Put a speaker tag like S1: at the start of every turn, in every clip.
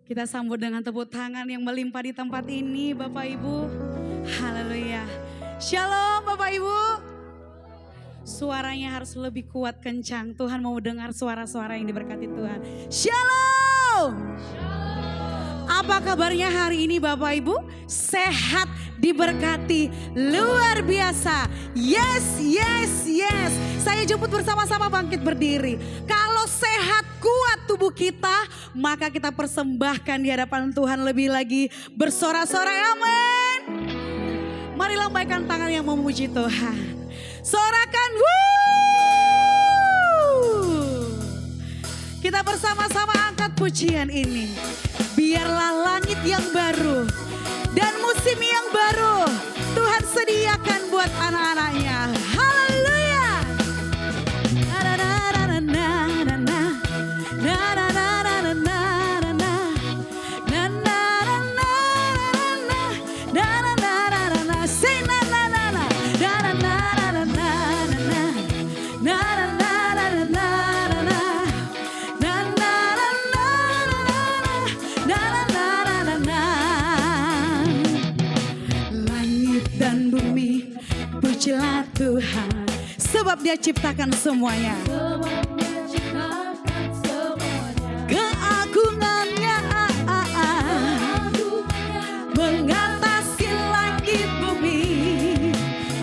S1: Kita sambut dengan tepuk tangan yang melimpah di tempat ini Bapak Ibu. Haleluya. Shalom Bapak Ibu. Suaranya harus lebih kuat kencang. Tuhan mau dengar suara-suara yang diberkati Tuhan. Shalom. Apa kabarnya hari ini Bapak Ibu? Sehat, diberkati, luar biasa. Yes, yes, yes. Saya jemput bersama-sama bangkit berdiri. Kalau sehat, kuat tubuh kita, maka kita persembahkan di hadapan Tuhan lebih lagi bersorak-sorai. Amin. Mari lambaikan tangan yang memuji Tuhan. Sorakan, wuh. Kita bersama-sama angkat pujian ini. Biarlah langit yang baru dan musim yang baru Tuhan sediakan buat anak-anaknya. Haleluya. Pujilah Tuhan, sebab Dia ciptakan semuanya. Keagungannya mengatasi langit bumi.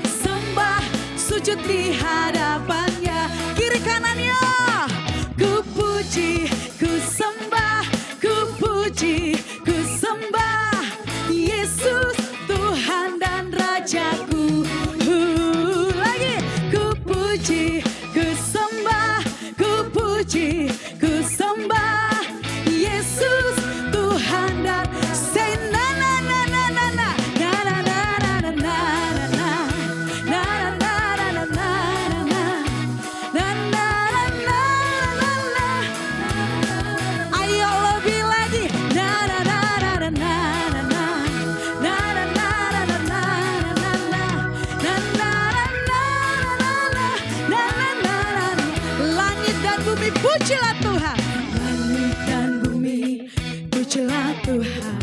S1: Sembah sujud di hadapannya. Kiri kanannya, ku puji, ku sembah, ku puji, ku sembah Yesus Tuhan dan Rajaku. Ku sembah, ku puji, ku sembah Yesus Tuhan dan say na na na na na na na na na na na na na na na na. Ayo lebih lagi na na na na na na. Pujilah Tuhan, langit dan bumi, pujilah Tuhan.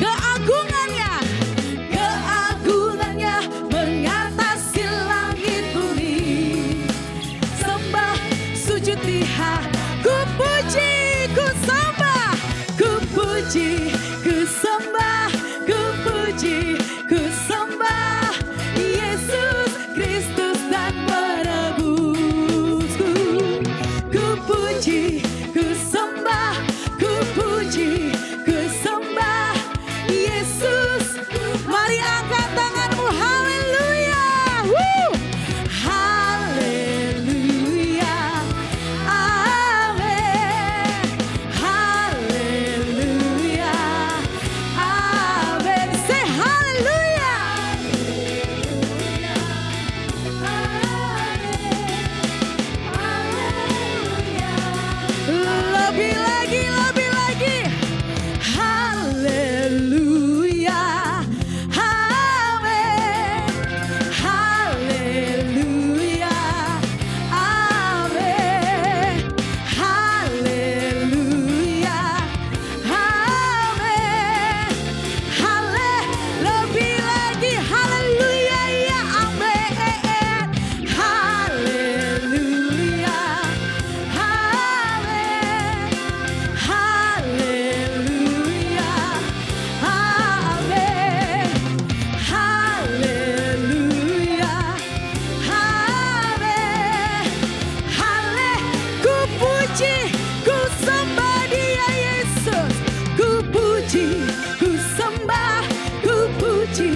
S1: Keagungannya, keagungannya mengatasi langit bumi. Sembah, sujud di ku puji, ku sembah, ku puji, ku sembah, ku puji, ku sembah Yesus Kristus dan penebusku. Ku puji, ku sembah, ku puji, ku sembah Yesus. Mari angkat tanganmu, haleluya. Haleluya, amin. Haleluya, amin. Say haleluya. Lebih lagi, lebih lagi. Haleluya, amin. Haleluya, amin. Haleluya, amin. Lebih lagi, haleluya, ya amin. Haleluya, amin. Haleluya, amin. Haleluya, amin. Ku puji, ku sembah Dia Yesus. Ku puji, ku sembah, ku puji,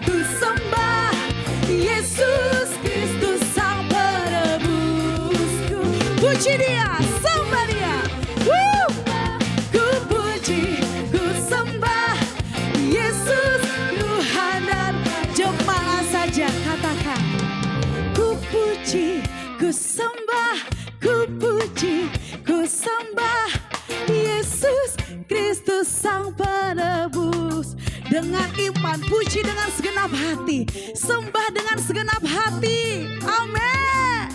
S1: ku sembah Yesus Kristus Sang Penebusku. Puji Dia, sembah Dia. Ku puji, ku sembah Yesus Tuhan dan jemaat saja katakan. Ku puji, ku sembah, ku puji, ku sembah Yesus Kristus Sang Penebus. Dengan iman, puji dengan segenap hati, sembah dengan segenap hati. Amin.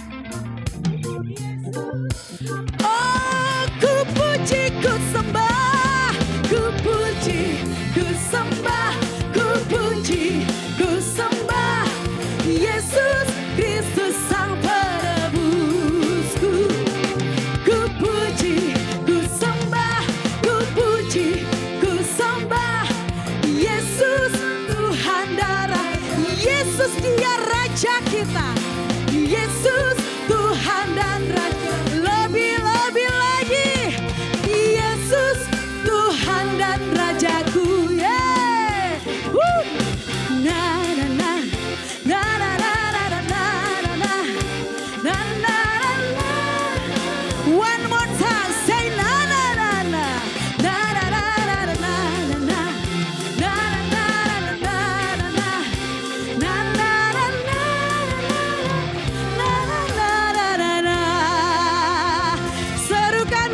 S1: darah. Yesus dia Raja kita. Yesus Tuhan dan Raja. Lebih-lebih lagi. Yesus Tuhan dan Rajaku. Yeah. Na na na na na na na na na na na na na. One more time, say na na na na na na na na na na na na na na na. Serukan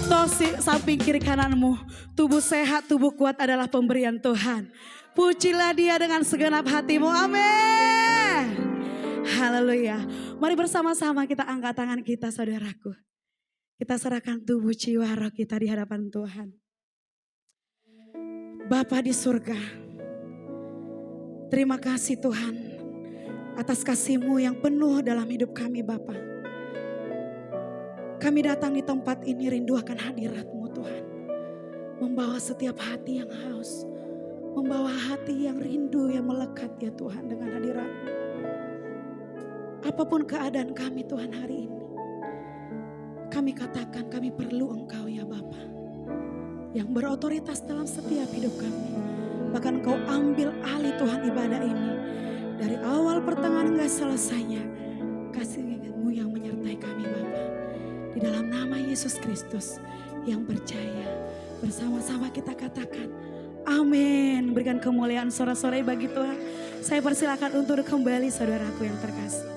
S1: tosi samping kiri kananmu. Tubuh sehat, tubuh kuat adalah pemberian Tuhan. Pujilah dia dengan segenap hatimu. Amin. Haleluya. Mari bersama-sama kita angkat tangan kita, saudaraku. Kita serahkan tubuh, jiwa, roh kita di hadapan Tuhan. Bapa di surga, terima kasih Tuhan atas kasih-Mu yang penuh dalam hidup kami Bapa. Kami datang di tempat ini rindu akan hadirat-Mu Tuhan. Membawa setiap hati yang haus, membawa hati yang rindu, yang melekat ya Tuhan dengan hadirat-Mu. Apapun keadaan kami Tuhan hari ini, kami katakan kami perlu Engkau ya Bapa, yang berotoritas dalam setiap hidup kami. Bahkan Engkau ambil alih Tuhan ibadah ini, dari awal pertengahan hingga selesainya. Kasih-Mu yang menyertai kami Bapa. Di dalam nama Yesus Kristus yang percaya, bersama-sama kita katakan amin. Berikan kemuliaan sorak-sorai bagi Tuhan. Saya persilakan untuk kembali saudaraku yang terkasih.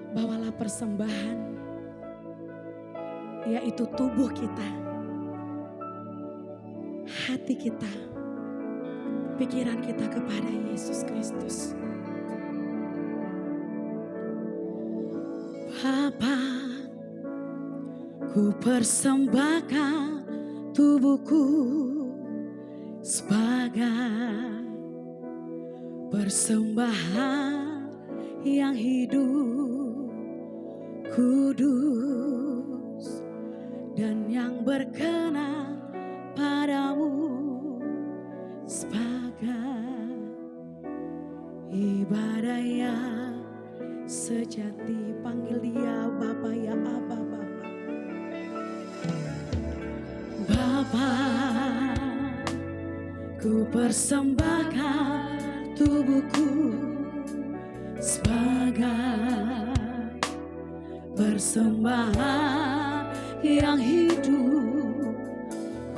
S1: Bawalah persembahan, yaitu tubuh kita, hati kita, pikiran kita kepada Yesus Kristus. Bapa, ku persembahkan tubuhku sebagai persembahan yang hidup, kudus, dan yang berkenan padamu, sebagai ibadah yang sejati. Panggil dia Bapa ya Abba Bapa. Bapa, ku persembahkan tubuhku sebagai persembahan yang hidup,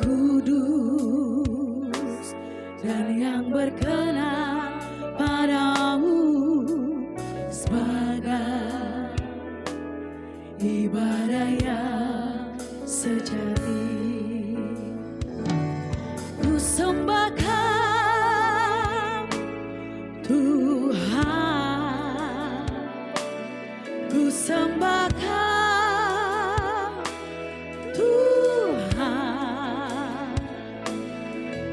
S1: kudus, dan yang berkenan padamu, sebagai ibadah yang sejati. Ku sembahkan Tuhan, ku sembahkan Tuhan,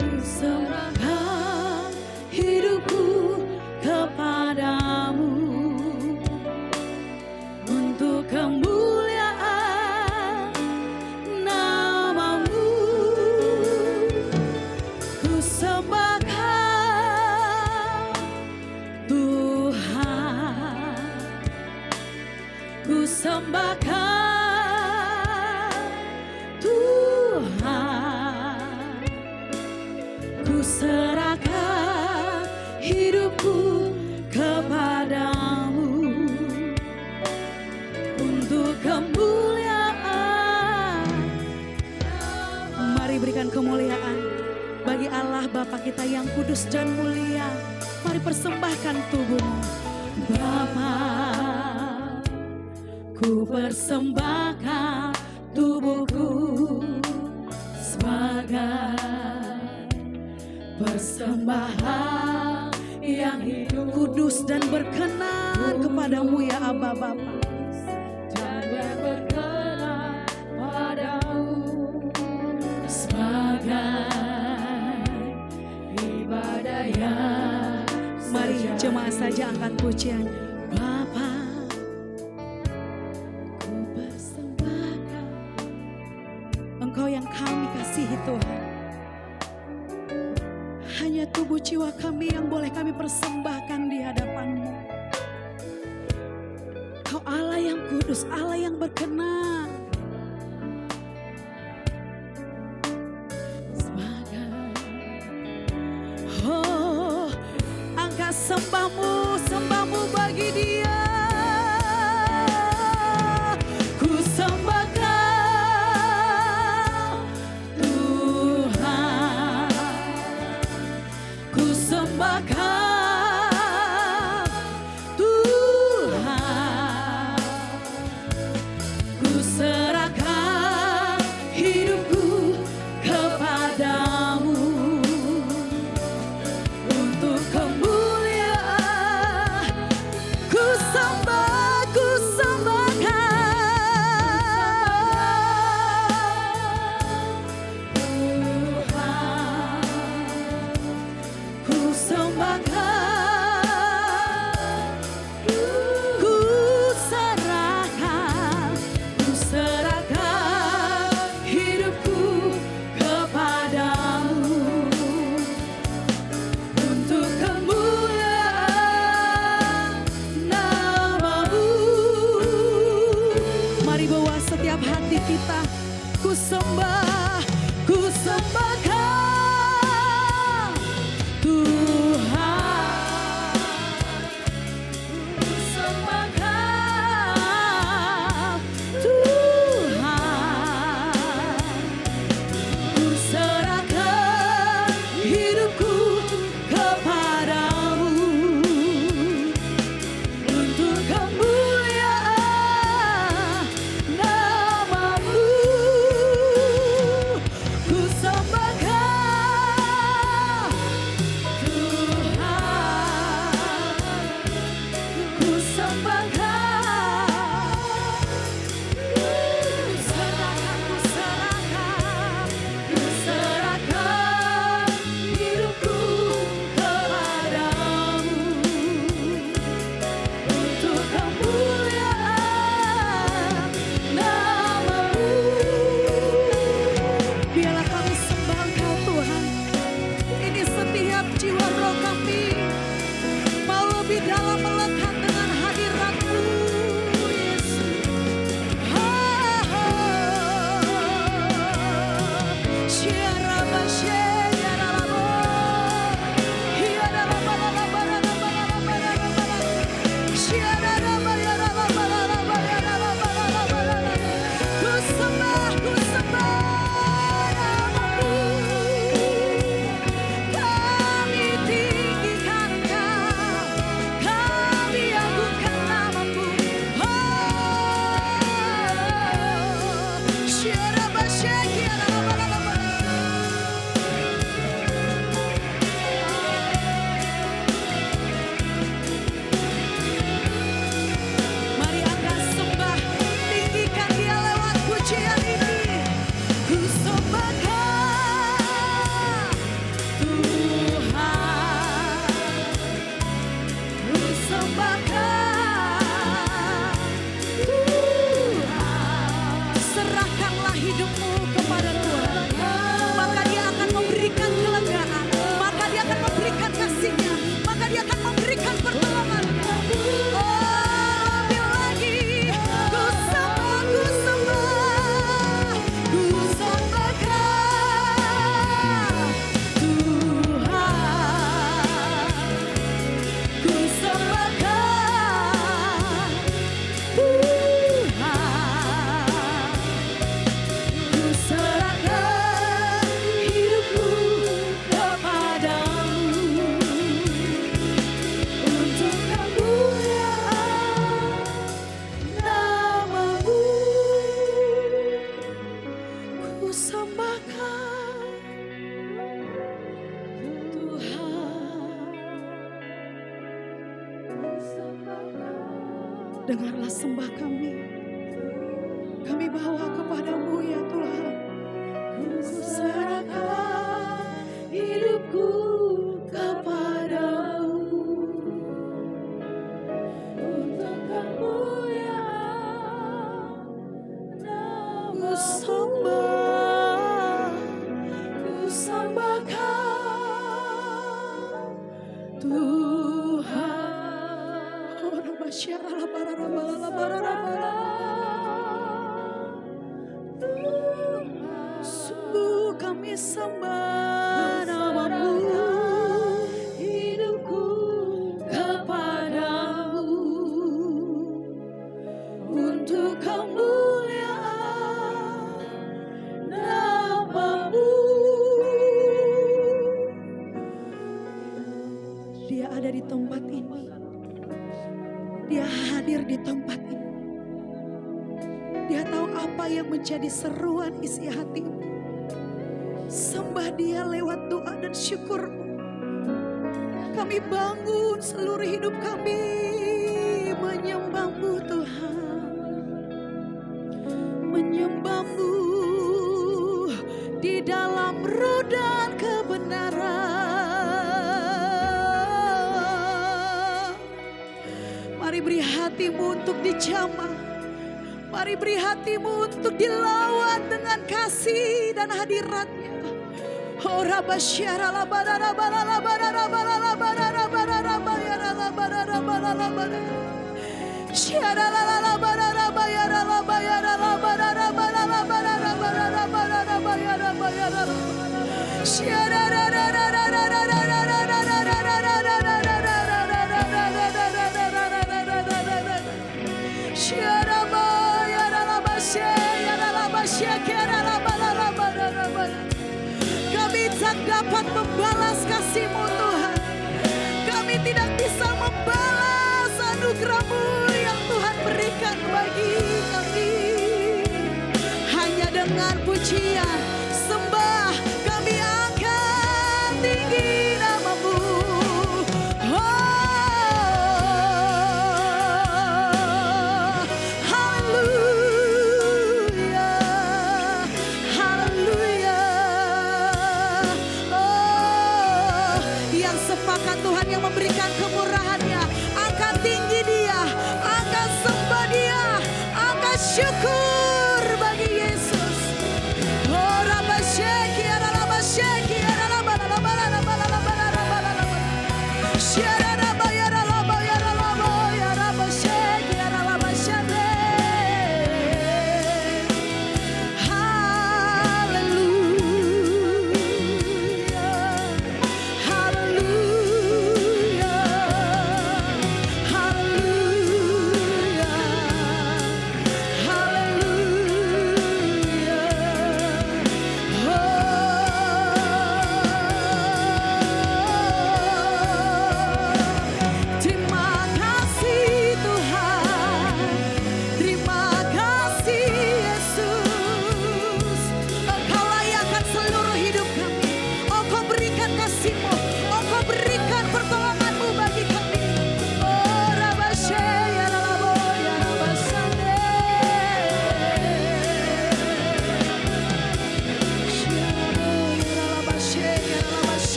S1: ku sembahkan hidupku kepadamu untuk kemuliaan nama-Mu. Ku sembahkan Tuhan, ku sembahkan Tuhan, ku serahkan hidupku kepadamu untuk kemuliaan. Mari berikan kemuliaan bagi Allah Bapa kita yang kudus dan mulia. Mari persembahkan tubuhmu. Bapa, ku persembahkan tubuhku sebagai persembahan yang hidup, kudus dan berkenan kepadamu ya Abba Bapa. Dan yang berkenan padamu sebagai ibadah yang mari jemaah saja angkat pujian. Bapa, ku persembahkan Engkau yang kami kasihi Tuhan. Hanya tubuh jiwa kami yang boleh kami persembahkan di hadapan-Mu. Kau Allah yang kudus, Allah yang berkenan. Oh, angkat sembahmu, sembahmu bagi Dia. Ku sembahkan Tuhan, ku sembahkan Tuhan, ku serahkan hidupku kepadamu. Setiap hati kita ku sembah, ku sembahkan Tuhan, ku sembahkan Tuhan, ku serahkan hidupku kepadamu untuk kemuliaan namamu. Ku sembahkan Tuhan, ku sembahkan, ku serahkan, ku serahkan hidupku kepadamu untuk kemuliaan namamu. Biarlah kami sembah Engkau Tuhan. Ini setiap jiwa roh kami mau lebih dalam melekat dengan hadirat-Mu, Yesus. Ku sembah namamu. Kami tinggikan Engkau, kami agungkan namamu. Mari angkat sembah, tinggikan Dia lewat pujian ini. Ku sembahkan Tuhan, ku sembahkan Tuhan. Serahkanlah hidupmu kepada Tuhan, maka Dia akan memberikan kelegaan, maka Dia akan memberikan kasih-Nya, maka Dia akan memberikan pertolongan-Nya. Oh, lebih lagi, ku sembah, ku sembah, ku sembahkan Tuhan, ku sembahkan Tuhan, ku serahkan hidupku kepadamu untuk kemuliaan namamu. Ku sembahkan Tuhan, ku sembahkan. Dengarlah sembah kami, kami bawa kepadamu ya Tuhan. Ku serahkan hidupku kepadamu untuk kemuliaan namamu. Ku sembah ada di tempat ini. Dia hadir di tempat ini. Dia tahu apa yang menjadi seruan isi hatimu. Sembah Dia lewat doa dan syukurmu. Kami bangun seluruh hidup kami menyembah-Mu Tuhan. Menyembah-Mu di dalam roh dan kebenaran. Mari beri hatimu untuk dijamah. Mari beri hatimu untuk dilawat dengan kasih dan hadirat-Nya. Oh rabasyara la barara barara barara barara barara barara barara barara barara barara. Syara la la la barara barara la barara la barara barara barara barara barara barara barara. Syara ra ra ra ra ra ra ra ra ra ra ra ra ra ra ra ra. Syara barara la basyara la basyara la barara barara barara. Kami tak dapat membalas kasih-Mu Tuhan. Kami tidak bisa membalas anugerah-Mu yang Tuhan berikan bagi kami. Hanya dengan pujian, sembah kami angkat tinggi nama-Mu. Tuhan yang memberikan kemurahan-Nya, angkat tinggi Dia, angkat sembah Dia, angkat syukur bagi Yesus. Oh rabasyeki rabasyeki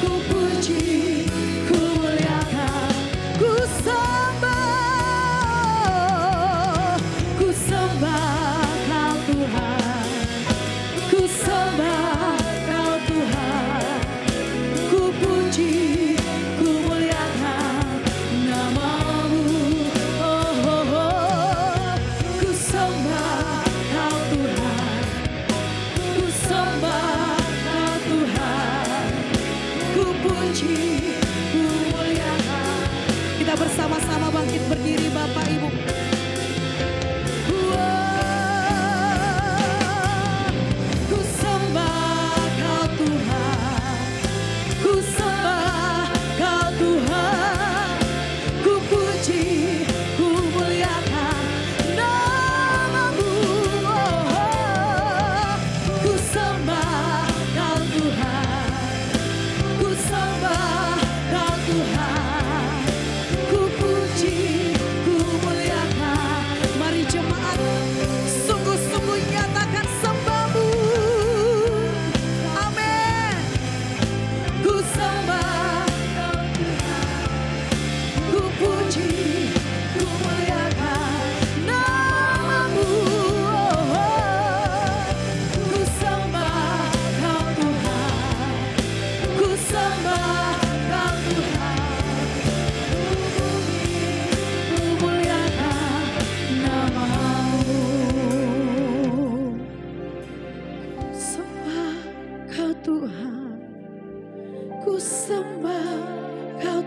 S1: ku puji, ku muliakan.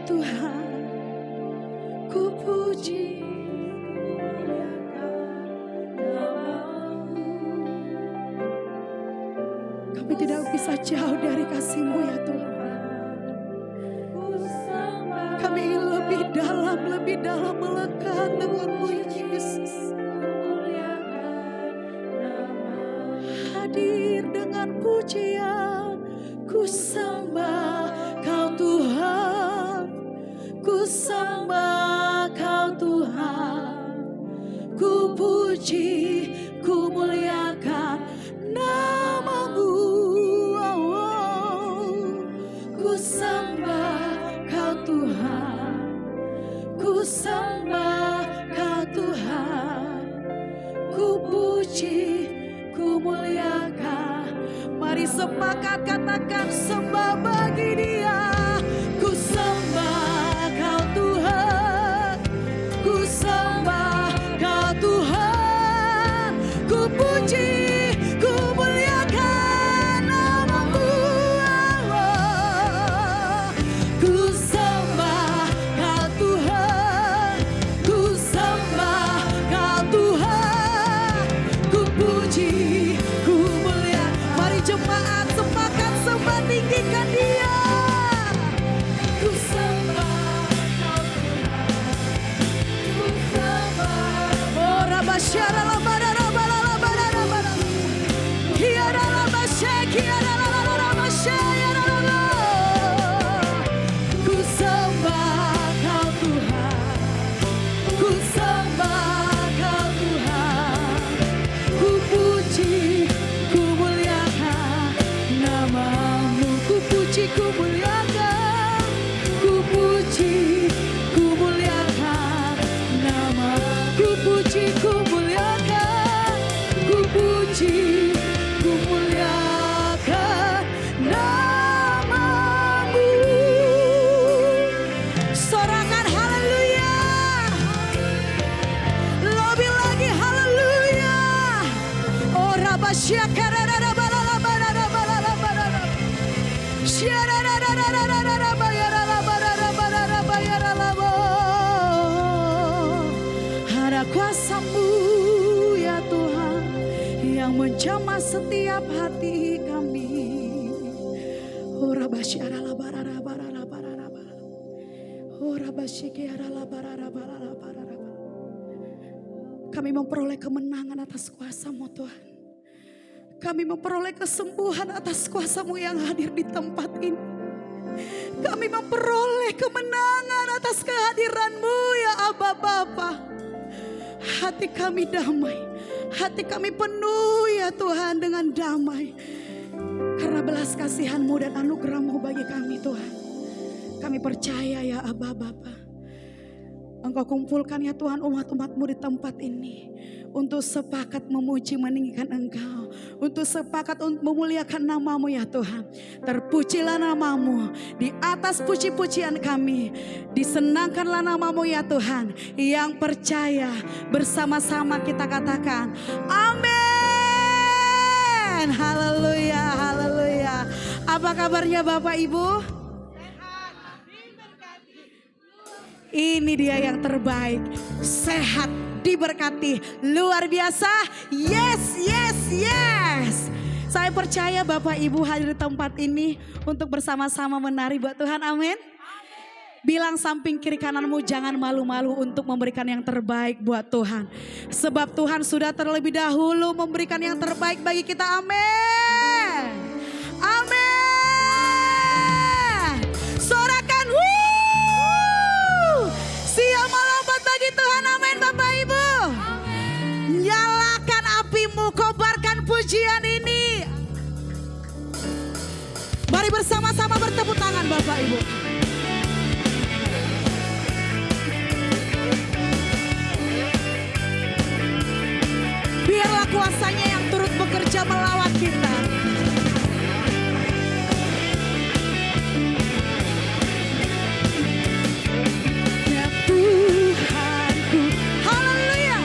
S1: Tuhan, ku puji. Kami tidak bisa jauh dari kasih-Mu ya Tuhan. Kami ingin lebih dalam melekat dengan-Mu ya Yesus. Hadir dengan pujian, ku sembah Kau Tuhan, ku sembah Kau Tuhan, ku puji, ku muliakan nama-Mu. Ku sembah Kau Tuhan, ku sembah Kau Tuhan, ku puji, ku muliakan. Mari sepakat katakan sembah bagi Dia. Ku sembah Kau Tuhan, ku sembah Kau Tuhan, ku puji, ku muliakan nama-Mu. Ku sembah Kau Tuhan, ku sembah Kau Tuhan, ku puji, ku muliakan. Mari jemaat sepakat sembah tinggikan Dia. Ku sembah Kau Tuhan, ku sembah. Oh rabasyara labara labara labara labara. Kiara labasya kiara labara labasya ya labara. Ku sembah Kau Tuhan, ku sembah Kau Tuhan, ku puji, ku muliakan nama-Mu. Ku puji, ku muliakan, ku puji, ku muliakan nama. Ku puji, ku muliakan, ku puji, ku muliakan nama-Mu. Sorakan haleluya, lebih lagi haleluya. Oh rabasya karara balala balala balala balala. Syarara rara bayara balala balala bayara labo. Ada kuasa-Mu ya Tuhan yang menjamah setiap hati kami. Oh rabasyara labara balala balala balala. Oh rabasyikiara labara balala balala. Kami memperoleh kemenangan atas kuasa-Mu Tuhan. Kami memperoleh kesembuhan atas kuasa-Mu yang hadir di tempat ini. Kami memperoleh kemenangan atas kehadiran-Mu ya Aba Bapa. Hati kami damai, hati kami penuh ya Tuhan dengan damai. Karena belas kasihan-Mu dan anugerah-Mu bagi kami Tuhan. Kami percaya ya Aba Bapa. Engkau kumpulkan ya Tuhan umat-umat-Mu di tempat ini. Untuk sepakat memuji meninggikan Engkau. Untuk sepakat untuk memuliakan nama-Mu ya Tuhan. Terpujilah nama-Mu di atas puji-pujian kami. Disenangkanlah nama-Mu ya Tuhan. Yang percaya bersama-sama kita katakan amin. Haleluya, haleluya. Apa kabarnya Bapak Ibu? Ini dia yang terbaik, sehat, diberkati, luar biasa. Yes, yes, yes. Saya percaya Bapak Ibu hadir di tempat ini untuk bersama-sama menari buat Tuhan, amin. Bilang samping kiri kananmu, jangan malu-malu untuk memberikan yang terbaik buat Tuhan. Sebab Tuhan sudah terlebih dahulu memberikan yang terbaik bagi kita, amin. Amin. Sorakan, siap melompat bagi Tuhan, amin Bapak Ibu. Nyalakan apimu, kobarkan pujian ini. Mari bersama-sama bertepuk tangan Bapak Ibu. Biarlah kuasanya yang turut bekerja melawat kita. Ya Tuhanku, haleluya.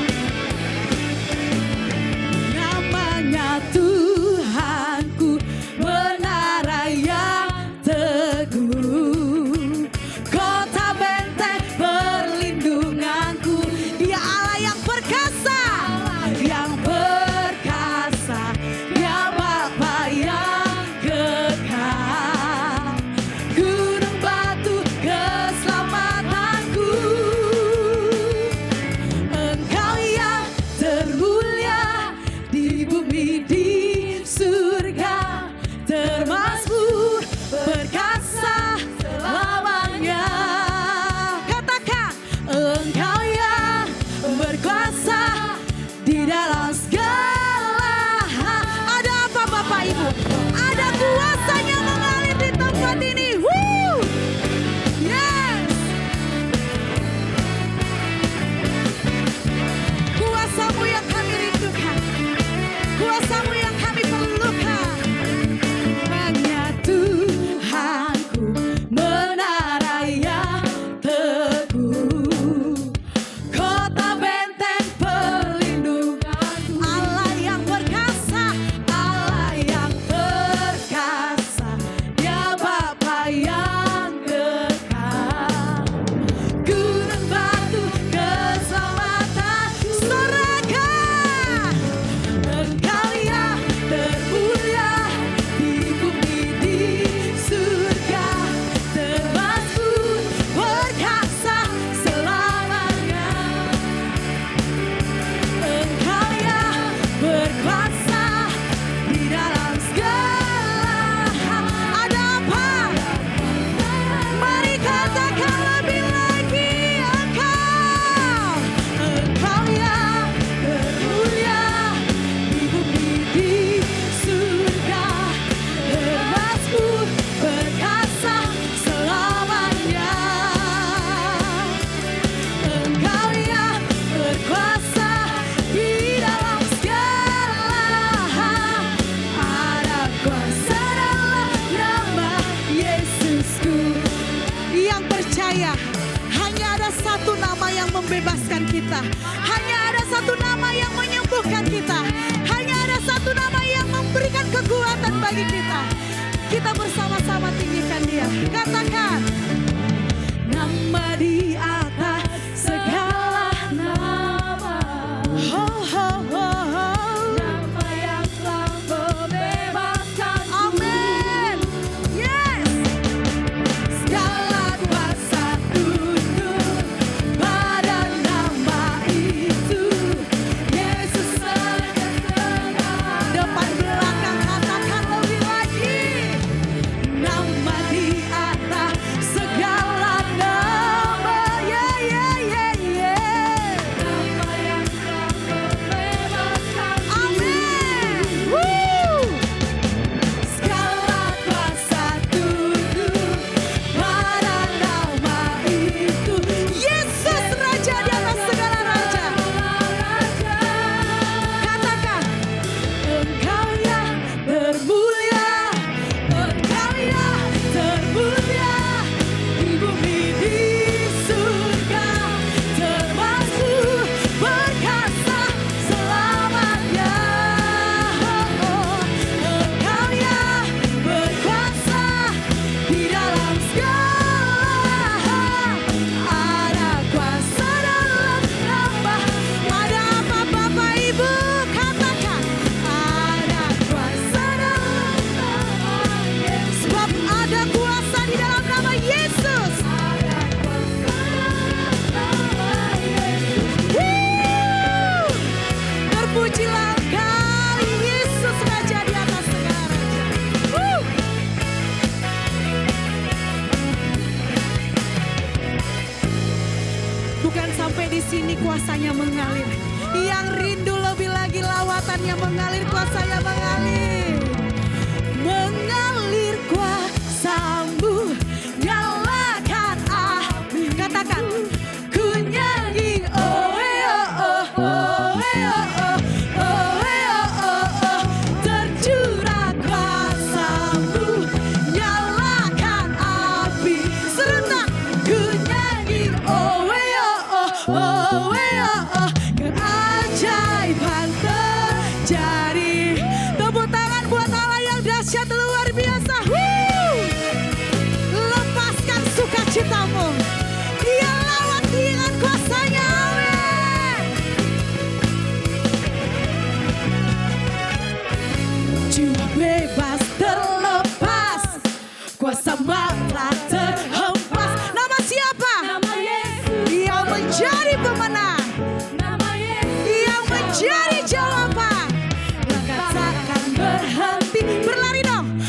S1: Namanya Tuhanku, menara yang teguh. Kota Ada kuasanya mengalir di tempat ini. Woo! Yes. Kuasamu yang kami rindukan, kuasamu yang kami perlukan. Hanya Tuhanku menara yang teguh, kota benteng perlindunganku. Allah yang perkasa, Allah yang perkasa, Dia Bapa yang kekal. Gunung batu keselamatan, sorakan Engkau yang termulia di bumi di surga, termasuk perkasa selamanya. Engkau yang berkuasa di dalam segala hal. Ada apa? Mari katakan lebih lagi. Engkau yang termulia di bumi di surga, termasuk perkasa selamanya. Engkau yang berkuasa di dalam segala hal. Ada kuasa dalam nama Yesusku. Yang percaya hanya ada satu nama yang membebaskan kita, hanya ada satu nama yang menyembuhkan kita, hanya ada satu nama yang memberikan kekuatan bagi kita. Kita bersama-sama tinggikan Dia. Katakan, nama di atas segala nama. Ho, ho, ho, ho. Nama yang telah membebaskan. Amin. Yes. Segala kuasa tunduk pada nama itu. Yesus segala. Depan belakang katakan lebih lagi. Nama di atas segala nama. Yeah, yeah, yeah, yeah. Nama yang telah membebaskan. Amin. Woo. Segala kuasa tunduk pada nama itu. Yesus Raja di atas segala raja. Katakan, Engkau yang termulia, Engkau yang termulia di bumi di surga, termasuk perkasa selamanya. Engkau yang berkuasa di dalam segala hal. Ada kuasa dalam nama. Ada apa Bapak Ibu? Katakan, ada kuasa dalam nama Yesus. Sebab ada kuasa di dalam nama Yesus. Ada kuasa dalam nama Yesus. Woo! Terpujilah Engkau Yesus Raja di atas segala raja. Woo! Bukan sampai di sini kuasanya mengalir. Yang rindu lebih lagi lawatannya mengalir, kuasanya mengalir. Mengalir kuasamu, nyalakan api. Katakan, ku nyanyi oh oh oh oh oh oh oh. Tercurah kuasamu, nyalakan api. Serentak, ku nyanyi oh oh oh oh. Keajaiban terjadi. Tepuk tangan buat Allah yang dahsyat luar biasa. Woo! Lepaskan sukacitamu. Dia lawat dengan kuasanya. Amin. Jiwa bebas terlepas, kuasa matra terhempas. Nama siapa? Nama Yesus. Yang menjadi pemenang, yang menjadi jawaban. Langkah takkan berhenti. Berlari dong.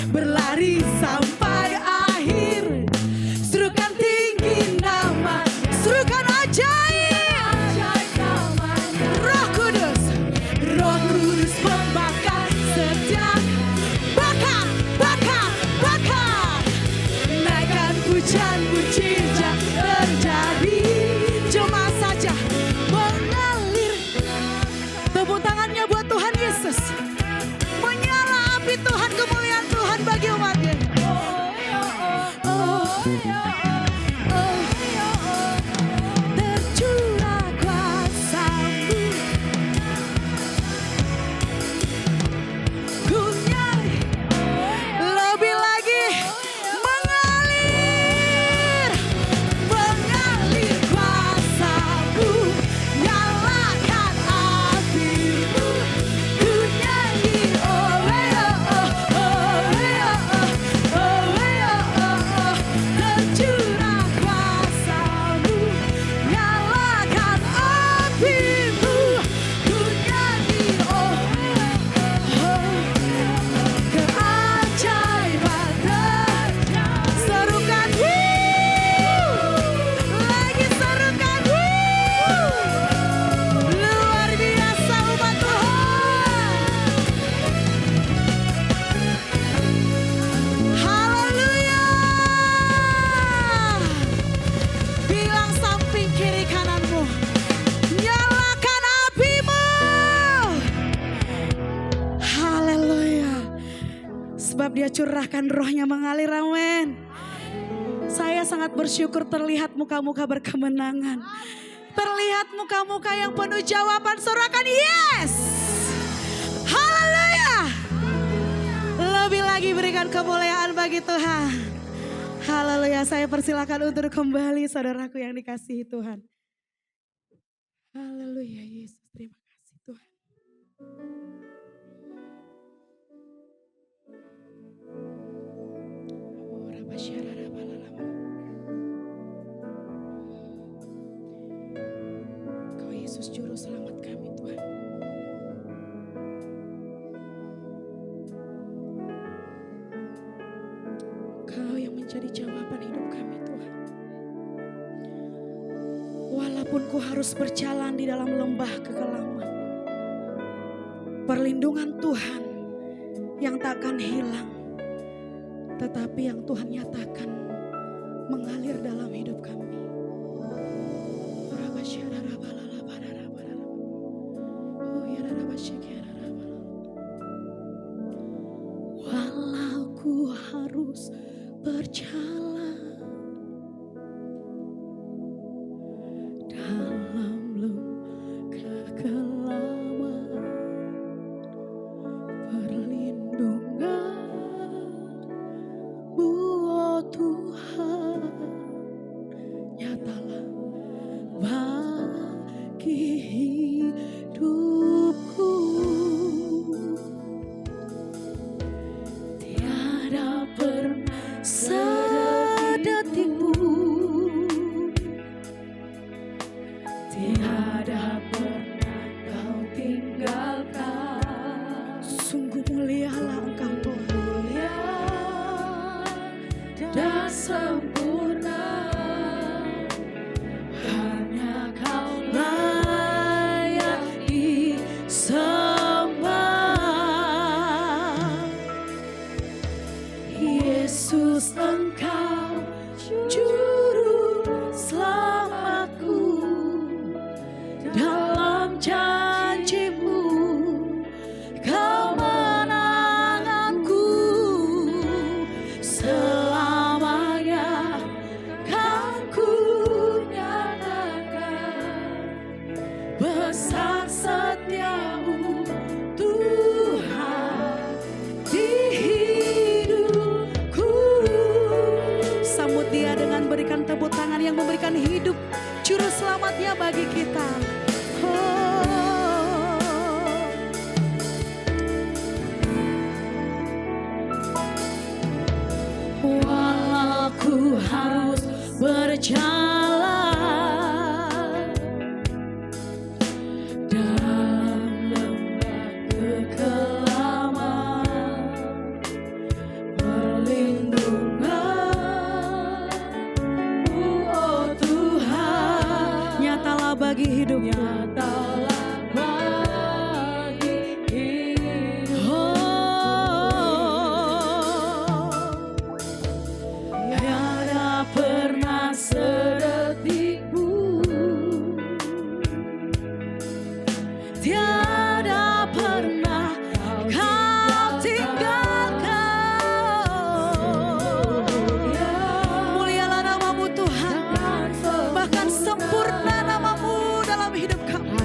S1: curahkan rohnya mengalir, amin. Saya sangat bersyukur terlihat muka-muka berkemenangan. Terlihat muka-muka yang penuh jawaban, sorakan yes. Haleluya. Lebih lagi berikan kemuliaan bagi Tuhan. Haleluya, saya persilakan untuk kembali saudaraku yang dikasihi Tuhan. Haleluya Yesus, terima kasih Tuhan. Kau Yesus juru selamat kami Tuhan. Kau yang menjadi jawaban hidup kami Tuhan. Walaupun ku harus berjalan di dalam lembah kekelaman, perlindungan Tuhan yang takkan hilang, tetapi yang Tuhan nyatakan mengalir dalam hidup kami. Walau ku harus berjalan dalam lembah kekelaman, perlindungan-Mu, oh Tuhan, nyatalah bagi hidupku. Tiada pernah sedetik pun, tiada pernah Kau tinggalkan. Sungguh mulialah Engkau Tuhan, mulia dan sempurna. Hanya Kau layak disembah. Yesus, Engkau juru selamatku. Dalam janji-Mu kemenanganku, selamanya kan ku nyatakan besar setia-Mu Tuhan di hidupku. Sambut Dia dengan berikan tepuk tangan yang memberikan hidup, juru selamatnya bagi kita. Walau ku harus berjalan dalam lembah kekelaman, perlindungan-Mu, oh Tuhan, nyatalah bagi hidupku. Tiada pernah Kau tinggalkan. Mulialah nama-Mu Tuhan, bahkan sempurna nama-Mu dalam hidup kami.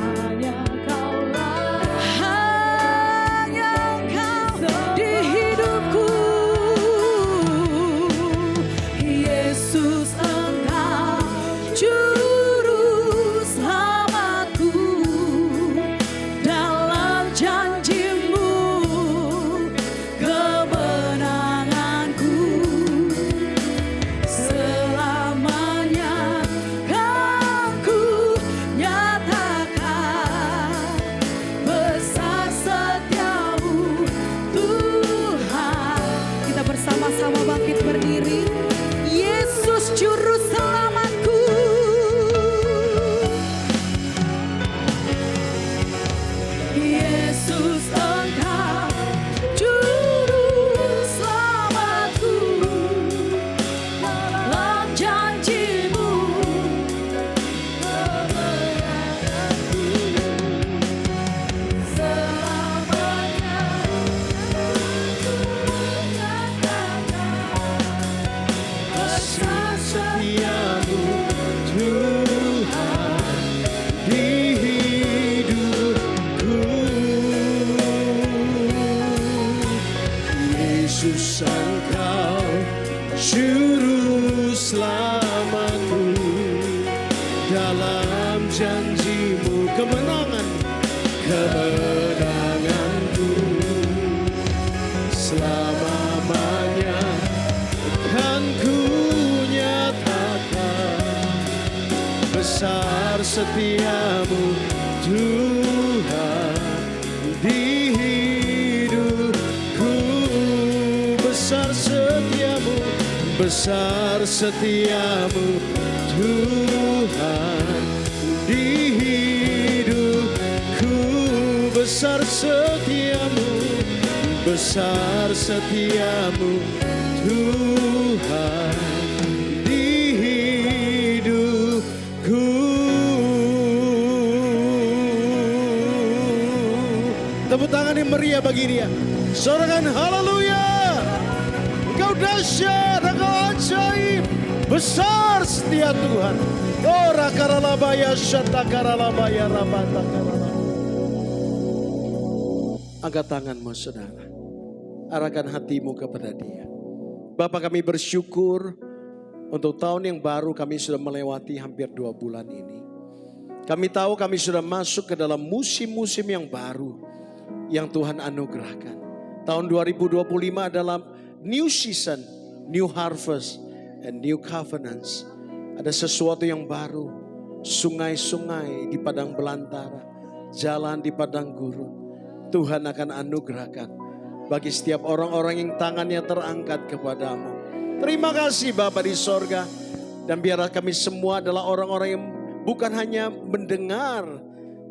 S2: Engkau juru selamatku, dalam janjimu kemenanganku, selamanya akan ku nyatakan besar setiamu Tuhan di hidupku, besar setiamu Tuhan di hidupku, besar setiamu Tuhan di hidupku. Tepuk tangan yang meriah bagi dia. Sorakan haleluya. Engkau dahsyat, engkau ajaib, besar setia Tuhan. Ora karalabaya syata karalabaya rabata karalabaya. Angkat tanganmu saudara, arahkan hatimu kepada dia. Bapa, kami bersyukur untuk tahun yang baru kami sudah melewati hampir 2 bulan ini. Kami tahu kami sudah masuk ke dalam musim-musim yang baru yang Tuhan anugerahkan. Tahun 2025 adalah new season, new harvest, and new covenants. Ada sesuatu yang baru, sungai-sungai di padang belantara, jalan di padang gurun. Tuhan akan anugerahkan bagi setiap orang-orang yang tangannya terangkat kepadamu. Terima kasih Bapa di sorga. Dan biarlah kami semua adalah orang-orang yang bukan hanya mendengar,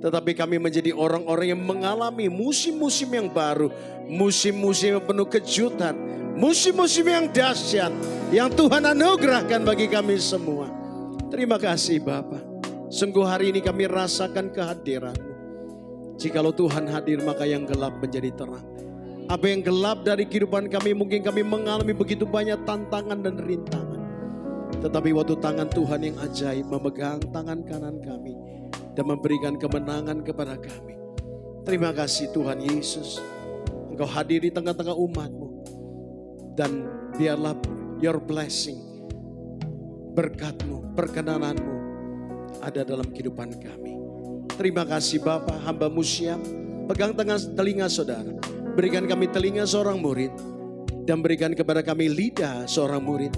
S2: tetapi kami menjadi orang-orang yang mengalami musim-musim yang baru, musim-musim yang penuh kejutan, musim-musim yang dahsyat yang Tuhan anugerahkan bagi kami semua. Terima kasih Bapa. Sungguh hari ini kami rasakan kehadiran-Mu. Jikalau Tuhan hadir, maka yang gelap menjadi terang. Apa yang gelap dari kehidupan kami, mungkin kami mengalami begitu banyak tantangan dan rintangan. Tetapi waktu tangan Tuhan yang ajaib memegang tangan kanan kami dan memberikan kemenangan kepada kami. Terima kasih Tuhan Yesus. Engkau hadir di tengah-tengah umat-Mu. Dan biarlah your blessing, berkat-Mu, perkenanan-Mu ada dalam kehidupan kami. Terima kasih Bapa, hamba-Mu siap. Pegang telinga saudara. Berikan kami telinga seorang murid. Dan berikan kepada kami lidah seorang murid.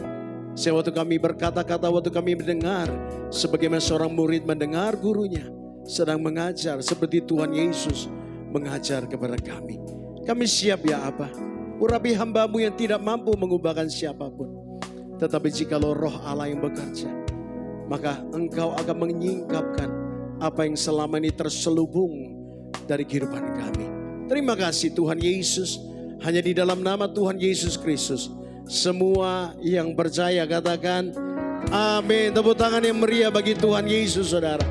S2: Sewaktu kami berkata-kata, waktu kami mendengar. Sebagaimana seorang murid mendengar gurunya sedang mengajar. Seperti Tuhan Yesus mengajar kepada kami. Kami siap ya Abah. Urapi hamba-Mu yang tidak mampu mengubahkan siapapun. Tetapi jikalau roh Allah yang bekerja, maka Engkau akan menyingkapkan apa yang selama ini terselubung dari kehidupan kami. Terima kasih Tuhan Yesus. Hanya di dalam nama Tuhan Yesus Kristus, semua yang percaya katakan amin. Tepuk tangan yang meriah bagi Tuhan Yesus saudara.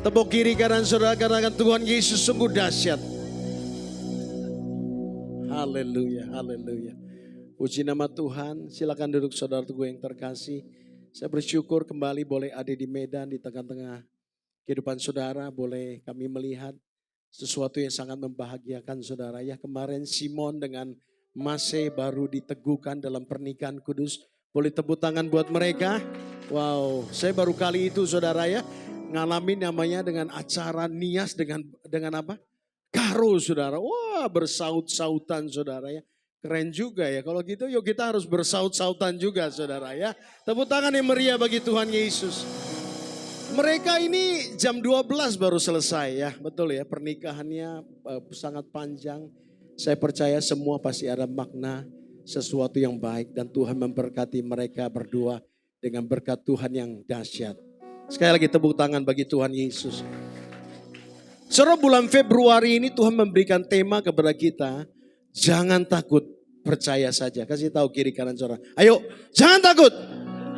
S2: Tepuk kiri kanan saudara, katakan Tuhan Yesus sungguh dahsyat. Haleluya, haleluya. Puji nama Tuhan. Silakan duduk saudara-saudaraku yang terkasih. Saya bersyukur kembali boleh ada di Medan, di tengah-tengah kehidupan saudara. Boleh kami melihat sesuatu yang sangat membahagiakan saudara. Ya, kemarin Simon dengan Mase baru diteguhkan dalam pernikahan kudus. Boleh tepuk tangan buat mereka. Wow, saya baru kali itu saudara ya, ngalamin namanya dengan acara nias dengan apa? Karo saudara. Wah, bersaut-sautan saudara ya. Keren juga ya. Kalau gitu yuk kita harus bersaut-sautan juga saudara ya. Tepuk tangan yang meriah bagi Tuhan Yesus. Mereka ini jam 12 baru selesai ya. Betul ya, pernikahannya sangat panjang. Saya percaya semua pasti ada makna, sesuatu yang baik. Dan Tuhan memberkati mereka berdua dengan berkat Tuhan yang dahsyat. Sekali lagi tepuk tangan bagi Tuhan Yesus. Saudara, bulan Februari ini Tuhan memberikan tema kepada kita. Jangan takut, percaya saja. Kasih tahu kiri kanan saudara. Ayo, jangan takut,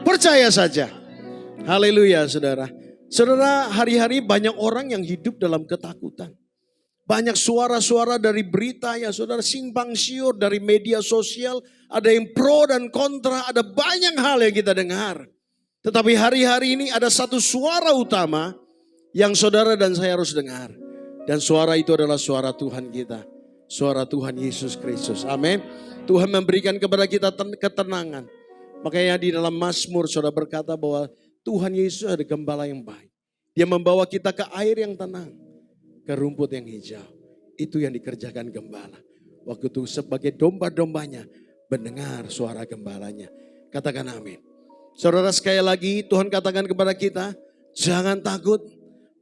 S2: percaya saja. Haleluya saudara. Saudara, hari-hari banyak orang yang hidup dalam ketakutan. Banyak suara-suara dari berita ya saudara, simpang siur dari media sosial. Ada yang pro dan kontra, ada banyak hal yang kita dengar. Tetapi hari-hari ini ada satu suara utama yang saudara dan saya harus dengar. Dan suara itu adalah suara Tuhan kita. suara Tuhan Yesus Kristus. Amin. Tuhan memberikan kepada kita ketenangan. Makanya di dalam Mazmur saudara berkata bahwa Tuhan Yesus ada gembala yang baik. Dia membawa kita ke air yang tenang, ke rumput yang hijau. Itu yang dikerjakan gembala. Waktu itu sebagai domba-dombanya mendengar suara gembalanya. Katakan amin. Saudara, sekali lagi Tuhan katakan kepada kita, jangan takut,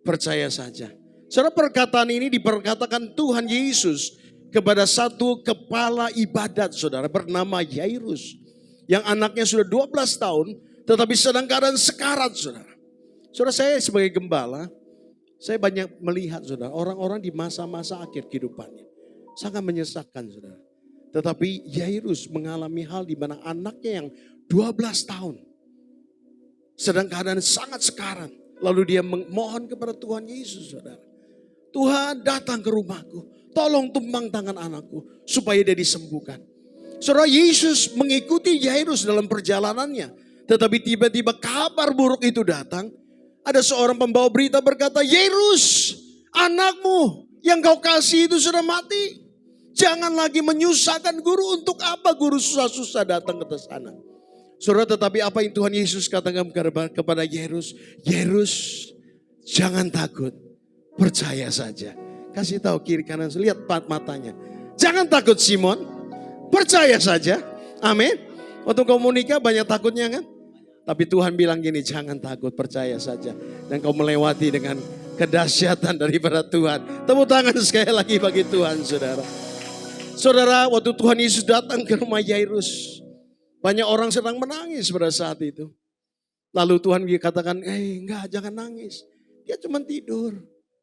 S2: percaya saja. Saudara, perkataan ini diperkatakan Tuhan Yesus kepada satu kepala ibadat saudara bernama Yairus. Yang anaknya sudah 12 tahun tetapi sedang keadaan sekarat saudara. Saudara, saya sebagai gembala, saya banyak melihat saudara orang-orang di masa-masa akhir kehidupannya. Sangat menyesakkan saudara. Tetapi Yairus mengalami hal di mana anaknya yang 12 tahun sedang keadaan sangat sekarat. Lalu dia memohon kepada Tuhan Yesus saudara. Tuhan, datang ke rumahku. Tolong tumbang tangan anakku supaya dia disembuhkan. Saudara, Yesus mengikuti Yairus dalam perjalanannya. Tetapi tiba-tiba kabar buruk itu datang. Ada seorang pembawa berita berkata, Yairus, anakmu yang kau kasih itu sudah mati. Jangan lagi menyusahkan guru. Untuk apa guru susah-susah datang ke sana? Saudara, tetapi apa yang Tuhan Yesus katakan kepada Yairus? Yairus, jangan takut, percaya saja. Kasih tahu kiri kanan, lihat matanya. Jangan takut Simon, percaya saja. Amin. Waktu kau mau nikah banyak takutnya kan? Tapi Tuhan bilang gini, jangan takut, percaya saja. Dan kau melewati dengan kedahsyatan daripada Tuhan. Tepuk tangan sekali lagi bagi Tuhan saudara. Saudara, waktu Tuhan Yesus datang ke rumah Yairus, banyak orang sedang menangis pada saat itu. Lalu Tuhan katakan, enggak, jangan nangis. Dia cuma tidur.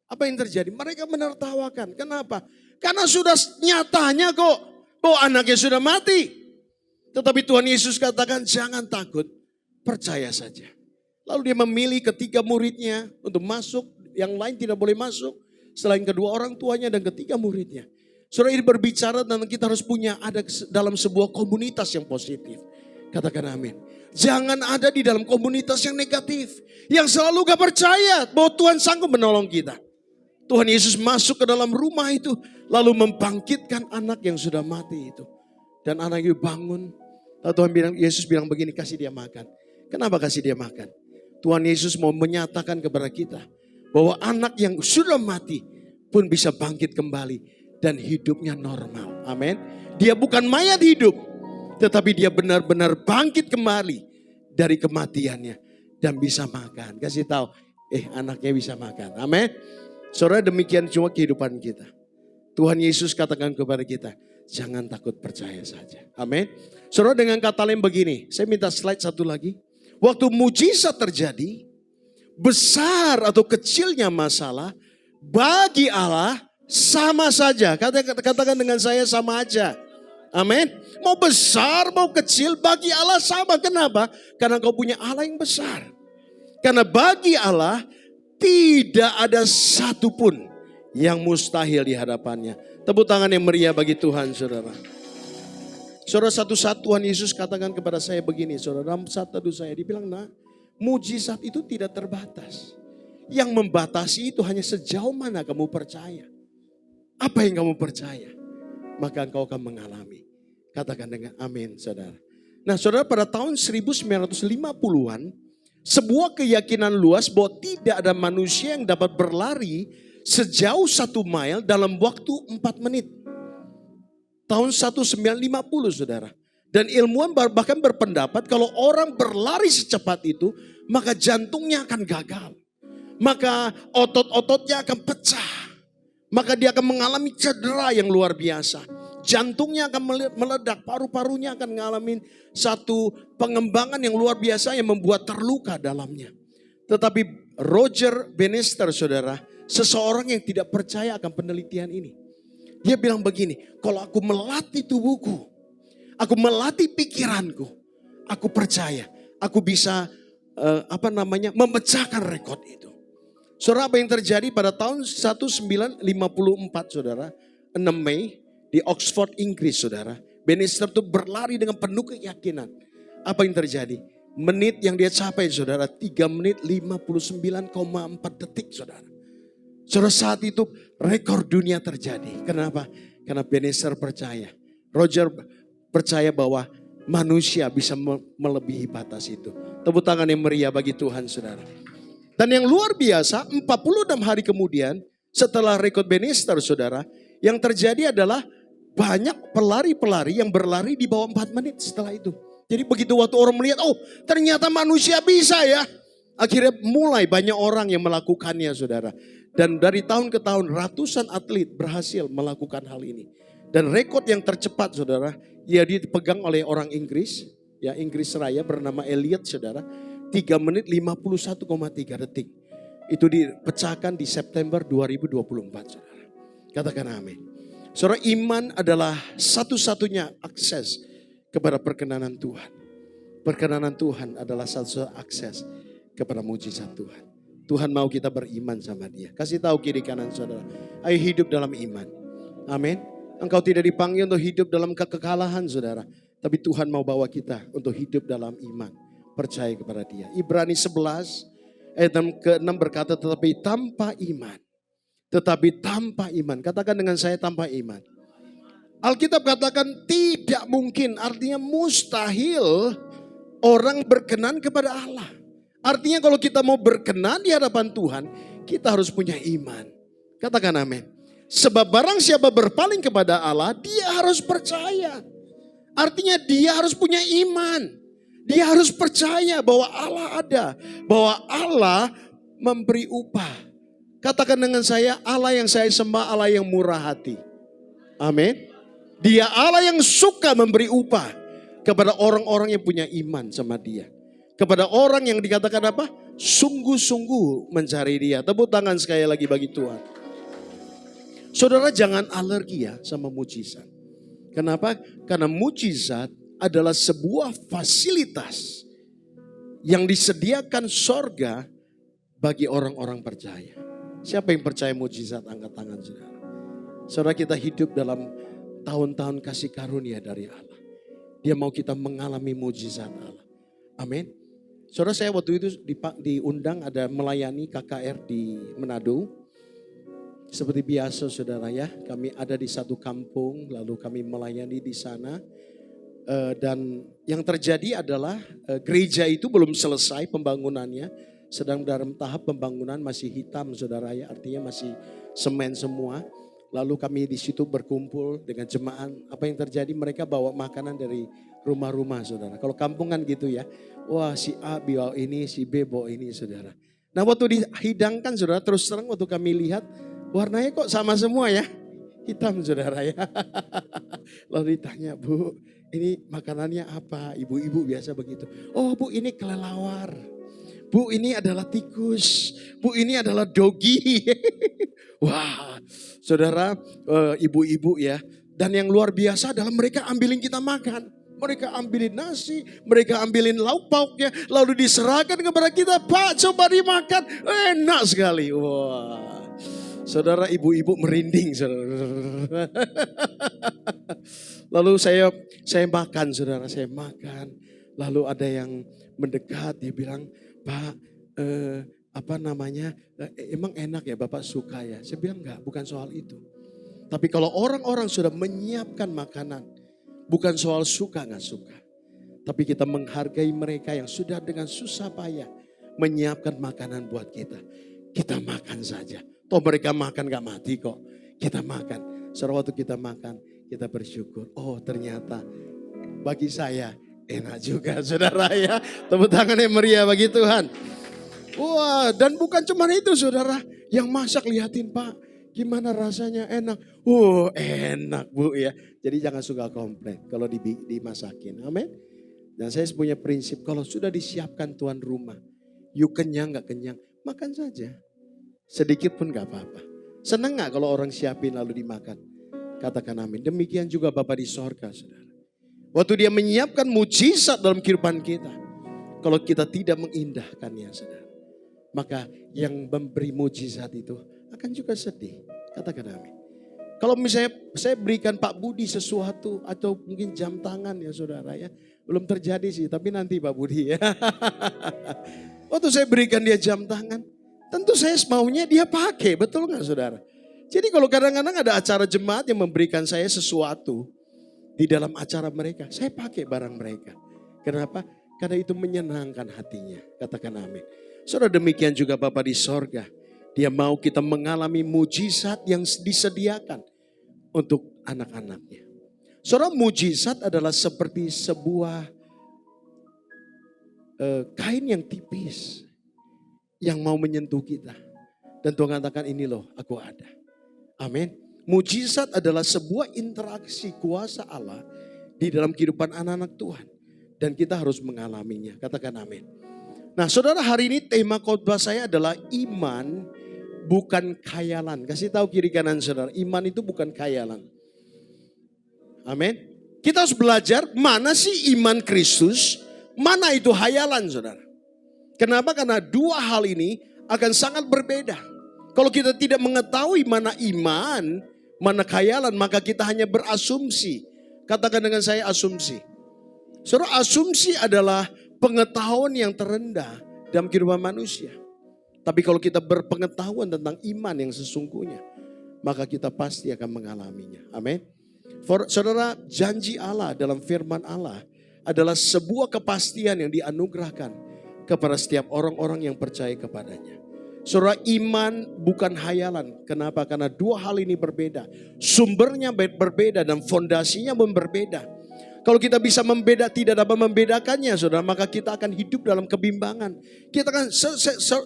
S2: Apa yang terjadi? Mereka menertawakan. Kenapa? Karena sudah nyatanya kok bahwa anaknya sudah mati. Tetapi Tuhan Yesus katakan jangan takut, percaya saja. Lalu dia memilih ketiga muridnya untuk masuk, yang lain tidak boleh masuk. Selain kedua orang tuanya dan ketiga muridnya. Saudara, ini berbicara dan kita harus punya ada dalam sebuah komunitas yang positif. Katakan amin. Jangan ada di dalam komunitas yang negatif. Yang selalu gak percaya bahwa Tuhan sanggup menolong kita. Tuhan Yesus masuk ke dalam rumah itu. Lalu membangkitkan anak yang sudah mati itu. Dan anak itu bangun. Lalu Yesus bilang begini, kasih dia makan. Kenapa kasih dia makan? Tuhan Yesus mau menyatakan kepada kita. Bahwa anak yang sudah mati pun bisa bangkit kembali. Dan hidupnya normal. Amin. Dia bukan mayat hidup. Tetapi dia benar-benar bangkit kembali dari kematiannya. Dan bisa makan. Kasih tahu, anaknya bisa makan. Amin. Saudara, demikian cuma kehidupan kita. Tuhan Yesus katakan kepada kita, jangan takut, percaya saja. Amin. Saudara, dengan kata lain begini, saya minta slide satu lagi. Waktu mujizat terjadi, besar atau kecilnya masalah, bagi Allah sama saja. Katakan dengan saya, sama aja. Amin. Mau besar, mau kecil, bagi Allah sama. Kenapa? Karena kau punya Allah yang besar. Karena bagi Allah tidak ada satupun yang mustahil di hadapannya. Tepuk tangan yang meriah bagi Tuhan, saudara. Saudara, satu-satu Tuhan Yesus katakan kepada saya begini, saudara. Dalam saat teduh saya, dibilang, mujizat itu tidak terbatas. Yang membatasi itu hanya sejauh mana kamu percaya. Apa yang kamu percaya, maka engkau akan mengalami. Katakan dengan amin, saudara. Nah, saudara, pada tahun 1950-an, sebuah keyakinan luas bahwa tidak ada manusia yang dapat berlari sejauh 1 mile dalam waktu 4 menit. Tahun 1950 saudara. Dan ilmuwan bahkan berpendapat kalau orang berlari secepat itu, maka jantungnya akan gagal. Maka otot-ototnya akan pecah. Maka dia akan mengalami cedera yang luar biasa. Jantungnya akan meledak, paru-parunya akan mengalami satu pengembangan yang luar biasa yang membuat terluka dalamnya. Tetapi Roger Bannister saudara, seseorang yang tidak percaya akan penelitian ini. Dia bilang begini, kalau aku melatih tubuhku, aku melatih pikiranku, aku percaya aku bisa memecahkan rekod itu. Saudara, apa yang terjadi pada tahun 1954 saudara, 6 Mei di Oxford, Inggris saudara. Bannister itu berlari dengan penuh keyakinan. Apa yang terjadi? Menit yang dia capai saudara, 3 menit 59,4 detik saudara. Saudara, saat itu rekor dunia terjadi. Kenapa? Karena Ebenezer percaya. Roger percaya bahwa manusia bisa melebihi batas itu. Tepuk tangan yang meriah bagi Tuhan, saudara. Dan yang luar biasa, 46 hari kemudian setelah rekod Ebenezer, saudara, yang terjadi adalah banyak pelari-pelari yang berlari di bawah 4 menit setelah itu. Jadi begitu waktu orang melihat, oh ternyata manusia bisa ya. Akhirnya mulai banyak orang yang melakukannya, saudara. Dan dari tahun ke tahun ratusan atlet berhasil melakukan hal ini. Dan rekod yang tercepat, saudara, ya dipegang oleh orang Inggris, ya Inggris Raya bernama Elliot, saudara. 3 menit 51,3 detik. Itu dipecahkan di September 2024, saudara. Katakan amin. Saudara, iman adalah satu-satunya akses kepada perkenanan Tuhan. Perkenanan Tuhan adalah satu-satunya akses kepada mujizat Tuhan. Tuhan mau kita beriman sama Dia. Kasih tahu kiri kanan saudara, ayo hidup dalam iman. Amin. Engkau tidak dipanggil untuk hidup dalam kekalahan, saudara. Tapi Tuhan mau bawa kita untuk hidup dalam iman. Percaya kepada Dia. Ibrani 11 ayat ke-6 berkata, tetapi tanpa iman. Tetapi tanpa iman. Katakan dengan saya, tanpa iman. Alkitab katakan tidak mungkin. Artinya mustahil orang berkenan kepada Allah. Artinya kalau kita mau berkenan di hadapan Tuhan, kita harus punya iman. Katakan amin. Sebab barang siapa berpaling kepada Allah, dia harus percaya. Artinya dia harus punya iman. Dia harus percaya bahwa Allah ada. Bahwa Allah memberi upah. Katakan dengan saya, Allah yang saya sembah, Allah yang murah hati. Amin. Dia Allah yang suka memberi upah kepada orang-orang yang punya iman sama Dia. Kepada orang yang dikatakan apa? Sungguh-sungguh mencari Dia. Tepuk tangan sekali lagi bagi Tuhan. Saudara, jangan alergi ya sama mujizat. Kenapa? Karena mujizat adalah sebuah fasilitas yang disediakan sorga bagi orang-orang percaya. Siapa yang percaya mujizat? Angkat tangan saudara. Saudara, kita hidup dalam tahun-tahun kasih karunia dari Allah. Dia mau kita mengalami mujizat Allah. Amin. Saudara, saya waktu itu diundang ada melayani KKR di Manado. Seperti biasa saudara ya, kami ada di satu kampung lalu kami melayani di sana. Dan yang terjadi adalah gereja itu belum selesai pembangunannya. Sedang dalam tahap pembangunan masih hitam saudara ya, artinya masih semen semua. Lalu kami di situ berkumpul dengan jemaat. Apa yang terjadi? Mereka bawa makanan dari rumah-rumah saudara. Kalau kampungan gitu ya. Wah, si A bawa ini, si B bawa ini saudara. Nah waktu dihidangkan saudara, terus terang waktu kami lihat warnanya kok sama semua ya. Hitam saudara ya. Lalu ditanya, Bu ini makanannya apa? Ibu-ibu biasa begitu. Oh Bu, ini kelelawar. Bu, ini adalah tikus. Bu, ini adalah dogi. Wah saudara, ibu-ibu ya. Dan yang luar biasa adalah mereka ambilin kita makan. Mereka ambilin nasi, mereka ambilin lauk pauknya, lalu diserahkan kepada kita. Pak, coba dimakan, enak sekali. Wah, saudara, ibu-ibu merinding. Saudara. Lalu saya makan, saudara, saya makan. Lalu ada yang mendekat, dia bilang, Pak, emang enak ya Bapak suka ya? Saya bilang enggak, bukan soal itu. Tapi kalau orang-orang sudah menyiapkan makanan, bukan soal suka nggak suka. Tapi kita menghargai mereka yang sudah dengan susah payah menyiapkan makanan buat kita. Kita makan saja. Toh mereka makan gak mati kok. Kita makan. Waktu kita makan, kita bersyukur. Oh ternyata bagi saya enak juga saudara ya. Tepuk tangan yang meriah bagi Tuhan. Wah, dan bukan cuma itu saudara. Yang masak lihatin Pak. Gimana rasanya, enak? Enak Bu ya. Jadi jangan suka komplain kalau dimasakin. Amin. Dan saya punya prinsip, kalau sudah disiapkan tuan rumah, you kenyang gak kenyang, makan saja. Sedikit pun gak apa-apa. Senang gak kalau orang siapin lalu dimakan? Katakan amin. Demikian juga Bapa di sorga saudara. Waktu Dia menyiapkan mujizat dalam kehidupan kita, kalau kita tidak mengindahkannya saudara, maka yang memberi mujizat itu akan juga sedih. Katakan amin. Kalau misalnya saya berikan Pak Budi sesuatu atau mungkin jam tangan ya saudara ya. Belum terjadi sih, tapi nanti Pak Budi ya. Waktu saya berikan dia jam tangan, tentu saya maunya dia pakai, betul gak saudara? Jadi kalau kadang-kadang ada acara jemaat yang memberikan saya sesuatu di dalam acara mereka, saya pakai barang mereka. Kenapa? Karena itu menyenangkan hatinya. Katakan amin. Saudara, demikian juga Bapa di sorga. Dia mau kita mengalami mujizat yang disediakan untuk anak-anaknya. Saudara, mujizat adalah seperti sebuah kain yang tipis yang mau menyentuh kita. Dan Tuhan katakan, ini loh aku ada. Amin. Mujizat adalah sebuah interaksi kuasa Allah di dalam kehidupan anak-anak Tuhan. Dan kita harus mengalaminya. Katakan amin. Nah saudara, hari ini tema khotbah saya adalah iman bukan khayalan. Kasih tahu kiri kanan saudara, iman itu bukan khayalan. Amin. Kita harus belajar mana sih iman Kristus, mana itu khayalan saudara. Kenapa? Karena dua hal ini akan sangat berbeda. Kalau kita tidak mengetahui mana iman, mana khayalan, maka kita hanya berasumsi. Katakan dengan saya asumsi. Saudara, asumsi adalah pengetahuan yang terendah dalam kehidupan manusia. Tapi kalau kita berpengetahuan tentang iman yang sesungguhnya, maka kita pasti akan mengalaminya. Amin. Saudara, janji Allah dalam firman Allah adalah sebuah kepastian yang dianugerahkan kepada setiap orang-orang yang percaya kepadanya. Saudara, iman bukan hayalan. Kenapa? Karena dua hal ini berbeda. Sumbernya berbeda dan fondasinya pun berbeda. Kalau kita bisa tidak dapat membedakannya saudara, maka kita akan hidup dalam kebimbangan. Kita kan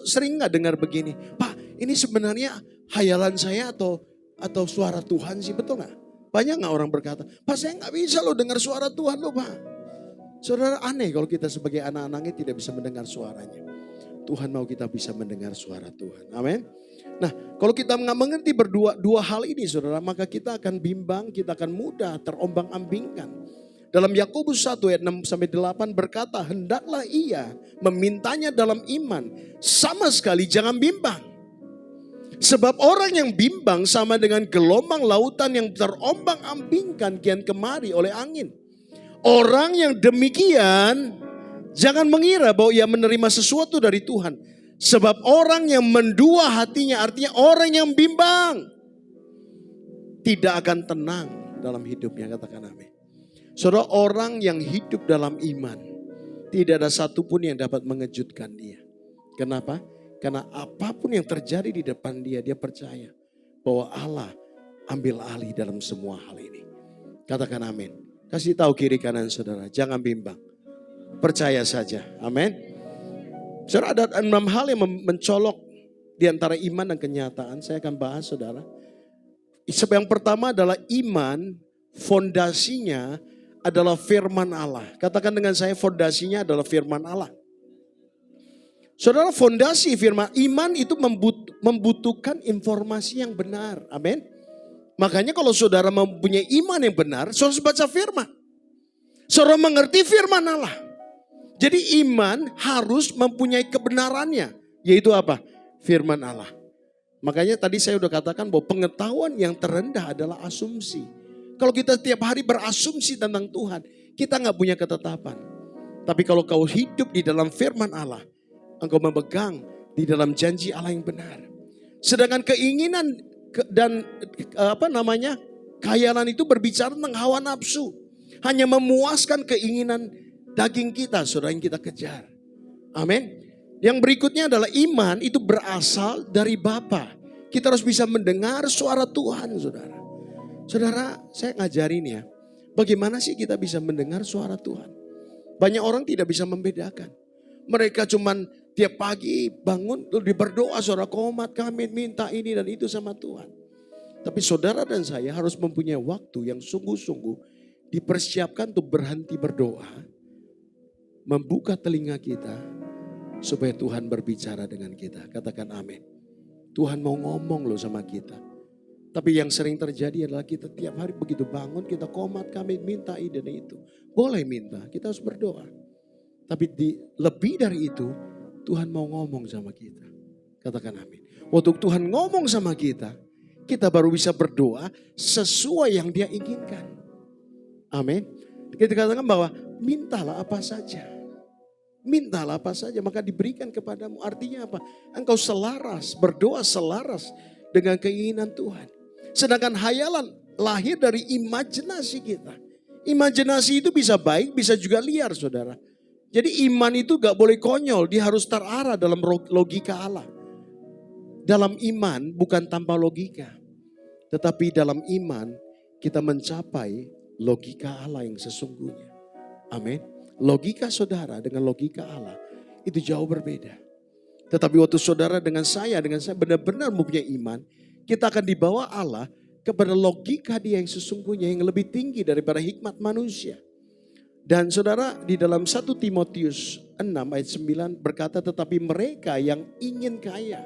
S2: sering gak dengar begini, Pak ini sebenarnya hayalan saya atau suara Tuhan sih, betul gak? Banyak gak orang berkata, Pak saya gak bisa loh dengar suara Tuhan loh Pak. Saudara, aneh kalau kita sebagai anak-anaknya tidak bisa mendengar suaranya. Tuhan mau kita bisa mendengar suara Tuhan. Amin. Nah, kalau kita nggak mengerti dua hal ini saudara, maka kita akan bimbang, kita akan mudah terombang-ambingkan. Dalam Yakobus 1 ayat 6-8 berkata, hendaklah ia memintanya dalam iman, sama sekali jangan bimbang. Sebab orang yang bimbang sama dengan gelombang lautan yang terombang-ambingkan kian kemari oleh angin. Orang yang demikian jangan mengira bahwa ia menerima sesuatu dari Tuhan. Sebab orang yang mendua hatinya, artinya orang yang bimbang, tidak akan tenang dalam hidupnya. Katakan amin. Saudara, orang yang hidup dalam iman, tidak ada satupun yang dapat mengejutkan dia. Kenapa? Karena apapun yang terjadi di depan dia, dia percaya bahwa Allah ambil alih dalam semua hal ini. Katakan amin. Kasih tahu kiri kanan saudara, jangan bimbang. Percaya saja. Amin. Saudara, ada 6 hal yang mencolok di antara iman dan kenyataan. Saya akan bahas saudara. Yang pertama adalah iman, fondasinya adalah firman Allah. Katakan dengan saya, fondasinya adalah firman Allah. Saudara, fondasi firman, iman itu membutuhkan informasi yang benar. Amin. Makanya kalau saudara mempunyai iman yang benar, saudara harus baca firman. Saudara mengerti firman Allah. Jadi iman harus mempunyai kebenarannya. Yaitu apa? Firman Allah. Makanya tadi saya sudah katakan bahwa pengetahuan yang terendah adalah asumsi. Kalau kita tiap hari berasumsi tentang Tuhan, kita gak punya ketetapan. Tapi kalau kau hidup di dalam firman Allah, engkau memegang di dalam janji Allah yang benar. Sedangkan keinginan dan khayalan itu berbicara tentang hawa nafsu. Hanya memuaskan keinginan daging kita, saudara, yang kita kejar. Amin. Yang berikutnya adalah iman itu berasal dari Bapa. Kita harus bisa mendengar suara Tuhan, saudara. Saudara, saya ngajarin ya, bagaimana sih kita bisa mendengar suara Tuhan? Banyak orang tidak bisa membedakan. Mereka cuman tiap pagi bangun, lalu berdoa, saudara, komat kami minta ini dan itu sama Tuhan. Tapi saudara dan saya harus mempunyai waktu yang sungguh-sungguh dipersiapkan untuk berhenti berdoa, membuka telinga kita supaya Tuhan berbicara dengan kita. Katakan amin. Tuhan mau ngomong loh sama kita. Tapi yang sering terjadi adalah kita tiap hari begitu bangun, kita komat kami minta ini dan itu. Boleh minta, kita harus berdoa. Tapi lebih dari itu, Tuhan mau ngomong sama kita. Katakan amin. Waktu Tuhan ngomong sama kita baru bisa berdoa sesuai yang dia inginkan. Amin. Kita katakan bahwa mintalah apa saja. Mintalah apa saja maka diberikan kepadamu. Artinya apa? Engkau selaras, berdoa selaras dengan keinginan Tuhan. Sedangkan hayalan lahir dari imajinasi kita. Imajinasi itu bisa baik, bisa juga liar saudara. Jadi iman itu gak boleh konyol, dia harus terarah dalam logika Allah. Dalam iman bukan tanpa logika. Tetapi dalam iman kita mencapai logika Allah yang sesungguhnya. Amin. Logika saudara dengan logika Allah itu jauh berbeda. Tetapi waktu saudara dengan saya benar-benar mempunyai iman, kita akan dibawa Allah kepada logika dia yang sesungguhnya yang lebih tinggi daripada hikmat manusia. Dan saudara di dalam 1 Timotius 6 ayat 9 berkata tetapi mereka yang ingin kaya.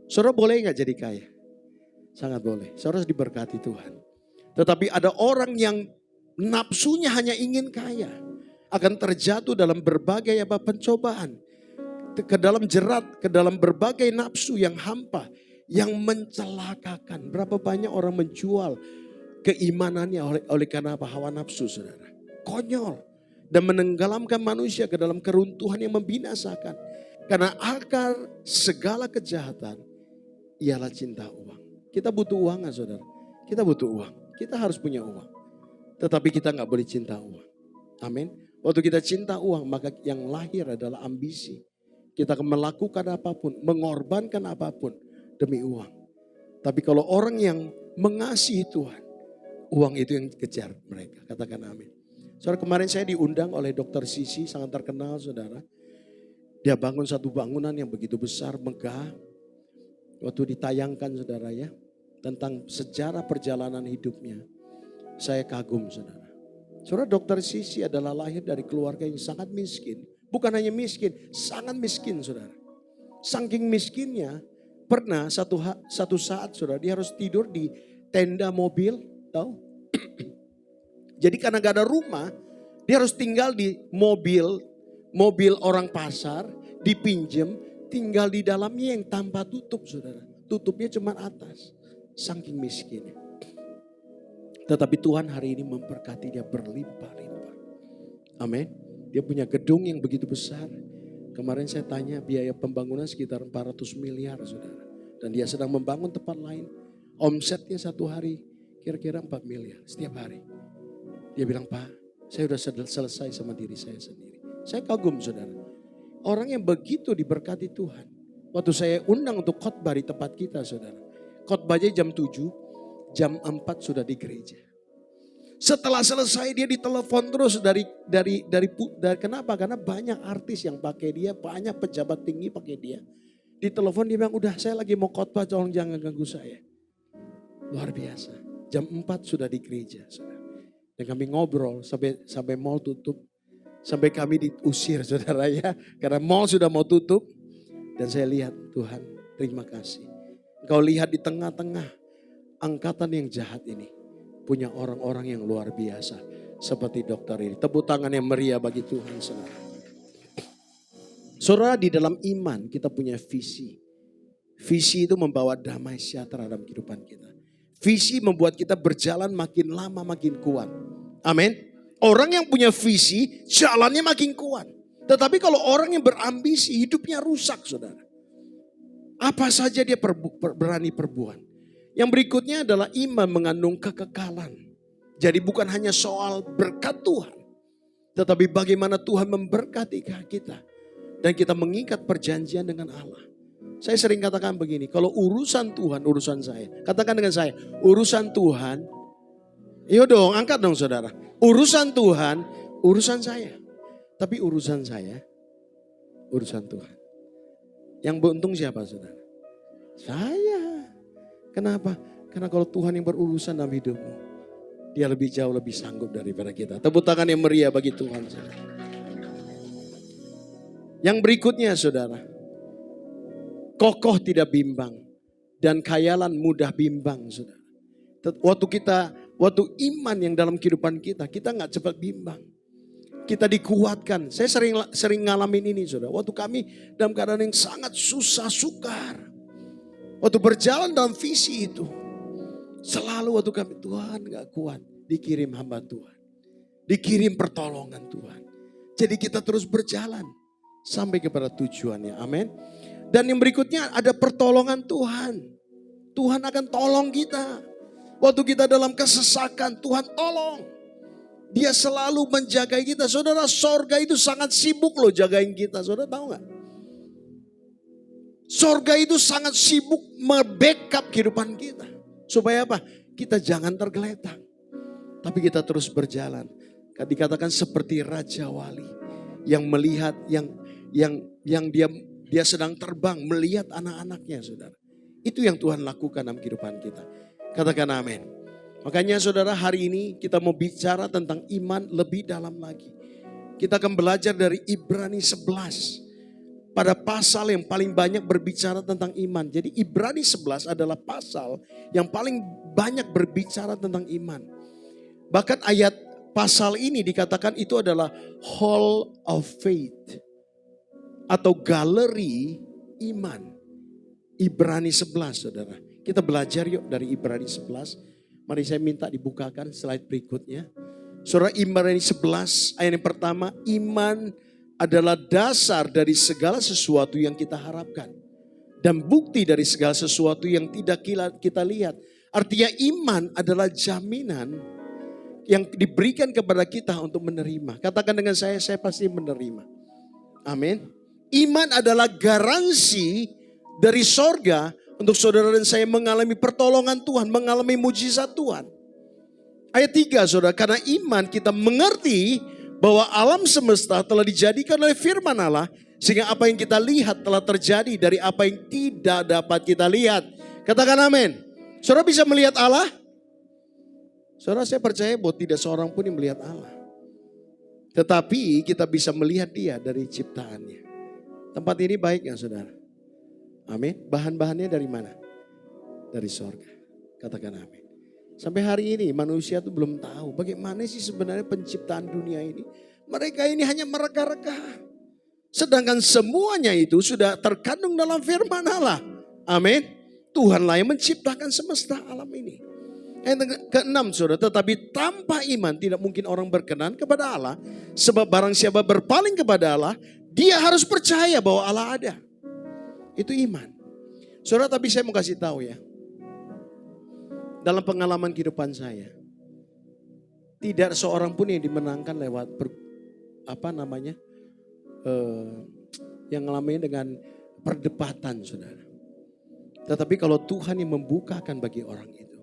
S2: Saudara boleh gak jadi kaya? Sangat boleh. Saudara harus diberkati Tuhan. Tetapi ada orang yang nafsunya hanya ingin kaya. Akan terjatuh dalam berbagai pencobaan. Ke dalam jerat, ke dalam berbagai nafsu yang hampa. Yang mencelakakan. Berapa banyak orang menjual keimanannya oleh karena hawa nafsu saudara. Konyol. Dan menenggelamkan manusia ke dalam keruntuhan yang membinasakan. Karena akar segala kejahatan ialah cinta uang. Kita butuh uang gak saudara? Kita butuh uang. Kita harus punya uang. Tetapi kita gak boleh cinta uang. Amin. Waktu kita cinta uang maka yang lahir adalah ambisi. Kita akan melakukan apapun, mengorbankan apapun demi uang. Tapi kalau orang yang mengasihi Tuhan, uang itu yang kejar mereka. Katakan amin. Saudara kemarin saya diundang oleh Dr. Sisi, sangat terkenal saudara. Dia bangun satu bangunan yang begitu besar, megah. Waktu ditayangkan saudara ya, tentang sejarah perjalanan hidupnya. Saya kagum saudara. Saudara Dr. Sisi adalah lahir dari keluarga yang sangat miskin. Bukan hanya miskin, sangat miskin saudara. Saking miskinnya, pernah satu saat saudara dia harus tidur di tenda mobil, tahu? Jadi karena gak ada rumah, dia harus tinggal di mobil orang pasar, dipinjem, tinggal di dalamnya yang tanpa tutup saudara. Tutupnya cuma atas, saking miskin. Tetapi Tuhan hari ini memberkati dia berlimpah-limpah. Amin. Dia punya gedung yang begitu besar. Kemarin saya tanya biaya pembangunan sekitar 400 miliar saudara. Dan dia sedang membangun tempat lain. Omsetnya satu hari kira-kira 4 miliar setiap hari. Dia bilang, Pak saya sudah selesai sama diri saya sendiri. Saya kagum saudara. Orang yang begitu diberkati Tuhan. Waktu saya undang untuk khotbah di tempat kita saudara. Khotbahnya jam 7, jam 4 sudah di gereja. Setelah selesai dia ditelepon terus dari kenapa? Karena banyak artis yang pakai dia, banyak pejabat tinggi pakai dia. Ditelepon dia bilang, udah saya lagi mau khotbah, tolong jangan ganggu saya. Luar biasa. Jam 4 sudah di gereja. Saudara. Dan kami ngobrol sampai mall tutup. Sampai kami diusir saudara ya. Karena mall sudah mau tutup. Dan saya lihat Tuhan terima kasih. Engkau lihat di tengah-tengah angkatan yang jahat ini. Punya orang-orang yang luar biasa. Seperti dokter ini. Tepuk tangan yang meriah bagi Tuhan saudara. Saudara di dalam iman kita punya visi. Visi itu membawa damai sejahtera dalam kehidupan kita. Visi membuat kita berjalan makin lama makin kuat. Amin. Orang yang punya visi jalannya makin kuat. Tetapi kalau orang yang berambisi hidupnya rusak saudara. Apa saja dia berani perbuat. Yang berikutnya adalah iman mengandung kekekalan. Jadi bukan hanya soal berkat Tuhan. Tetapi bagaimana Tuhan memberkati kita. Dan kita mengikat perjanjian dengan Allah. Saya sering katakan begini. Kalau urusan Tuhan urusan saya. Katakan dengan saya. Urusan Tuhan. Iya dong angkat dong saudara. Urusan Tuhan urusan saya. Tapi urusan saya urusan Tuhan. Yang beruntung siapa saudara? Saya. Kenapa? Karena kalau Tuhan yang berurusan dalam hidupmu, dia lebih jauh lebih sanggup daripada kita. Tepuk tangan yang meriah bagi Tuhan. Saudara. Yang berikutnya saudara, kokoh tidak bimbang dan khayalan mudah bimbang saudara. Waktu iman yang dalam kehidupan kita nggak cepat bimbang. Kita dikuatkan. Saya sering ngalamin ini saudara. Waktu kami dalam keadaan yang sangat susah sukar. Waktu berjalan dalam visi itu. Selalu waktu kami Tuhan gak kuat. Dikirim hamba Tuhan. Dikirim pertolongan Tuhan. Jadi kita terus berjalan. Sampai kepada tujuannya. Amin. Dan yang berikutnya ada pertolongan Tuhan. Tuhan akan tolong kita. Waktu kita dalam kesesakan, Tuhan tolong. Dia selalu menjaga kita. Saudara, sorga itu sangat sibuk loh jagain kita. Saudara tahu gak? Sorga itu sangat sibuk membackup kehidupan kita. Supaya apa? Kita jangan tergeletak. Tapi kita terus berjalan. Dikatakan seperti Raja Wali. Yang melihat, yang dia sedang terbang. Melihat anak-anaknya, saudara. Itu yang Tuhan lakukan dalam kehidupan kita. Katakan amin. Makanya saudara, hari ini kita mau bicara tentang iman lebih dalam lagi. Kita akan belajar dari Ibrani 11. Pada pasal yang paling banyak berbicara tentang iman. Jadi Ibrani 11 adalah pasal yang paling banyak berbicara tentang iman. Bahkan ayat pasal ini dikatakan itu adalah Hall of Faith. Atau galeri iman. Ibrani 11 saudara. Kita belajar yuk dari Ibrani 11. Mari saya minta dibukakan slide berikutnya. Saudara, Ibrani 11 ayat yang pertama. Iman adalah dasar dari segala sesuatu yang kita harapkan. Dan bukti dari segala sesuatu yang tidak kita lihat. Artinya iman adalah jaminan yang diberikan kepada kita untuk menerima. Katakan dengan saya pasti menerima. Amin. Iman adalah garansi dari sorga untuk saudara dan saya mengalami pertolongan Tuhan, mengalami mujizat Tuhan. Ayat 3 saudara, karena iman kita mengerti bahwa alam semesta telah dijadikan oleh firman Allah. Sehingga apa yang kita lihat telah terjadi dari apa yang tidak dapat kita lihat. Katakan amin. Saudara bisa melihat Allah? Saudara, saya percaya bahwa tidak seorang pun yang melihat Allah. Tetapi kita bisa melihat dia dari ciptaannya. Tempat ini baik ya saudara? Amin. Bahan-bahannya dari mana? Dari sorga. Katakan amin. Sampai hari ini manusia itu belum tahu bagaimana sih sebenarnya penciptaan dunia ini. Mereka ini hanya mereka-reka. Sedangkan semuanya itu sudah terkandung dalam firman Allah. Amin. Tuhanlah yang menciptakan semesta alam ini. Yang keenam saudara, tetapi tanpa iman tidak mungkin orang berkenan kepada Allah. Sebab barang siapa berpaling kepada Allah, dia harus percaya bahwa Allah ada. Itu iman. Saudara, tapi saya mau kasih tahu ya. Dalam pengalaman kehidupan saya. Tidak seorang pun yang dimenangkan lewat yang ngalamin dengan perdebatan saudara. Tetapi kalau Tuhan yang membukakan bagi orang itu.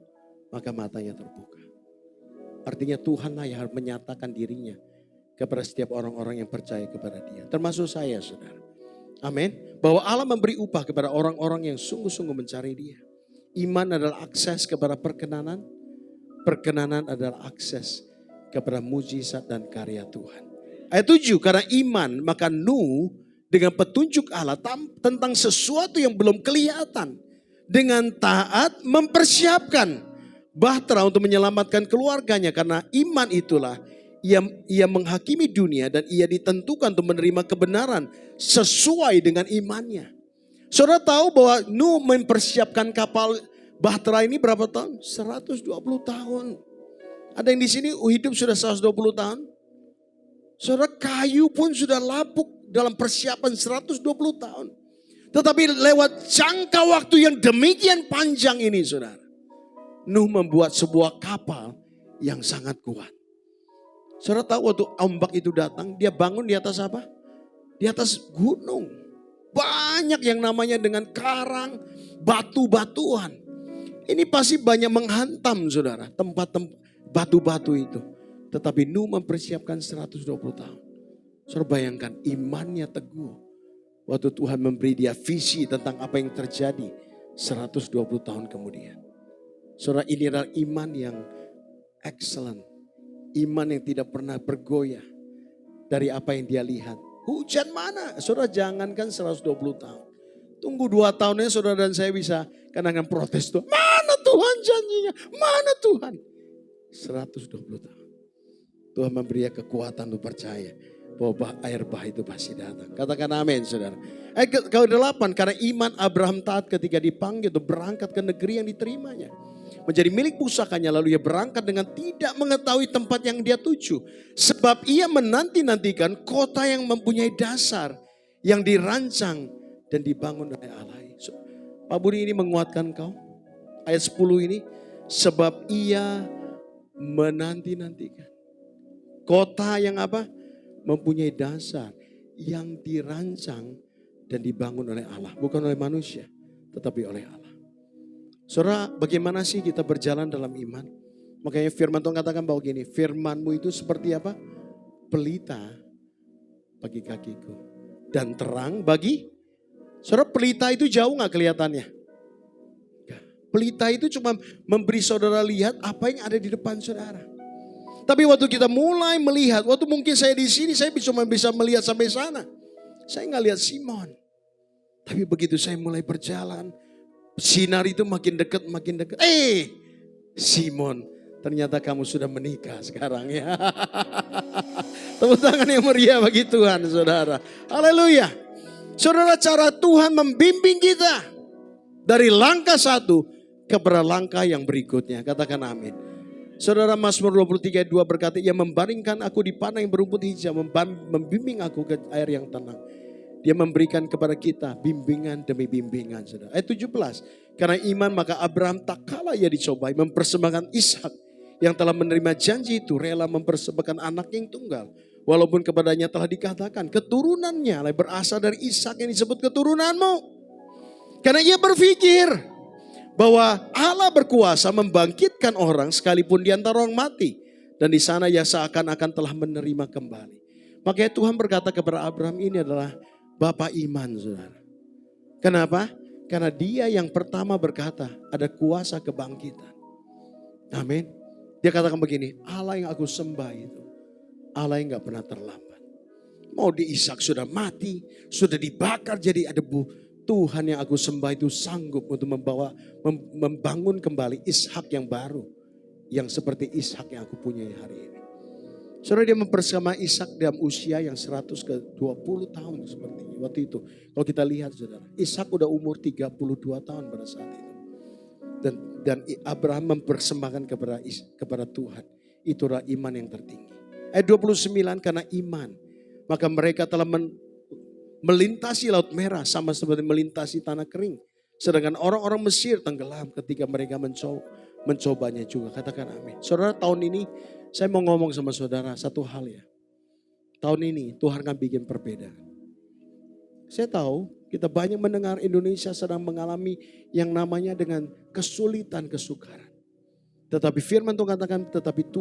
S2: Maka matanya terbuka. Artinya Tuhanlah yang harus menyatakan dirinya. Kepada setiap orang-orang yang percaya kepada dia. Termasuk saya saudara. Amin. Bahwa Allah memberi upah kepada orang-orang yang sungguh-sungguh mencari dia. Iman adalah akses kepada perkenanan. Perkenanan adalah akses kepada mujizat dan karya Tuhan. Ayat 7, karena iman maka Nuh dengan petunjuk Allah tentang sesuatu yang belum kelihatan. Dengan taat mempersiapkan bahtera untuk menyelamatkan keluarganya. Karena iman itulah ia menghakimi dunia dan ia ditentukan untuk menerima kebenaran sesuai dengan imannya. Saudara tahu bahwa Nuh mempersiapkan kapal bahtera ini berapa tahun? 120 tahun. Ada yang di sini hidup sudah 120 tahun? Saudara, kayu pun sudah lapuk dalam persiapan 120 tahun. Tetapi lewat jangka waktu yang demikian panjang ini saudara. Nuh membuat sebuah kapal yang sangat kuat. Saudara tahu waktu ombak itu datang, dia bangun di atas apa? Di atas gunung. Banyak yang namanya dengan karang, batu-batuan. Ini pasti banyak menghantam saudara, tempat-tempat batu-batu itu. Tetapi Nuh mempersiapkan 120 tahun. Saudara bayangkan imannya teguh. Waktu Tuhan memberi dia visi tentang apa yang terjadi 120 tahun kemudian. Saudara, ini adalah iman yang excellent. Iman yang tidak pernah bergoyah dari apa yang dia lihat. Hujan mana? Saudara jangankan 120 tahun. Tunggu 2 tahunnya saudara dan saya bisa kadang-kadang protes Tuhan. Mana Tuhan janjinya? Mana Tuhan? 120 tahun. Tuhan memberi kekuatan untuk percaya bahwa air bah itu pasti datang. Katakan amin saudara. Ayat ke-8, karena iman Abraham taat ketika dipanggil untuk berangkat ke negeri yang diterimanya. Menjadi milik pusakanya, lalu ia berangkat dengan tidak mengetahui tempat yang dia tuju. Sebab ia menanti-nantikan kota yang mempunyai dasar, yang dirancang dan dibangun oleh Allah. Pak Budi ini menguatkan kau? ayat 10 ini. Sebab ia menanti-nantikan. Kota yang apa? Mempunyai dasar yang dirancang dan dibangun oleh Allah. Bukan oleh manusia, tetapi oleh Allah. Saudara, bagaimana sih kita berjalan dalam iman? Makanya firman Tuhan katakan bahwa gini, firmanmu itu seperti apa? Pelita bagi kakiku dan terang bagi. Saudara, pelita itu jauh gak kelihatannya? Pelita itu cuma memberi saudara lihat apa yang ada di depan saudara. Tapi waktu kita mulai melihat, waktu mungkin saya di sini saya cuma bisa melihat sampai sana. Saya nggak lihat Simon. Tapi begitu saya mulai berjalan, sinar itu makin dekat, makin dekat. Simon, ternyata kamu sudah menikah sekarang ya. Tepuk tangan yang meriah bagi Tuhan, saudara. Haleluya. Saudara, cara Tuhan membimbing kita dari langkah satu kepada langkah yang berikutnya. Katakan amin. Saudara, Mazmur 23 ayat 2 berkata, ia membaringkan aku di padang yang berumput hijau, membimbing aku ke air yang tenang. Dia memberikan kepada kita bimbingan demi bimbingan. Saudara. Ayat 17, karena iman maka Abraham tak kalah ia dicobai, mempersembahkan Ishak yang telah menerima janji itu, rela mempersembahkan anak yang tunggal. Walaupun kepadanya telah dikatakan keturunannya berasal dari Ishak yang disebut keturunanmu. Karena ia berpikir bahwa Allah berkuasa membangkitkan orang sekalipun di antara orang mati. Dan di sana ia seakan-akan telah menerima kembali. Makanya Tuhan berkata kepada Abraham, ini adalah Bapa iman, saudara. Kenapa? Karena dia yang pertama berkata ada kuasa kebangkitan. Amin. Dia katakan begini, Allah yang aku sembah itu Allah yang gak pernah terlambat. Mau di Ishak sudah mati, sudah dibakar jadi debu. Tuhan yang aku sembah itu sanggup untuk membangun kembali Ishak yang baru. Yang seperti Ishak yang aku punya hari ini. Saudara, dia mempersama Ishak dalam usia yang 120 tahun seperti waktu itu. Kalau kita lihat saudara, Ishak udah umur 32 tahun pada saat itu. Dan Abraham mempersembahkan kepada Tuhan. Itulah iman yang tertinggi. Ayat 29, karena iman maka mereka telah melintasi Laut Merah sama seperti melintasi tanah kering. Sedangkan orang-orang Mesir tenggelam ketika mereka mencobanya juga. Katakan amin. Saudara, tahun ini saya mau ngomong sama saudara satu hal ya. Tahun ini Tuhan akan bikin perbedaan. Saya tahu kita banyak mendengar Indonesia sedang mengalami yang namanya dengan kesulitan, kesukaran. Tetapi firman Tuhan katakan, tetapi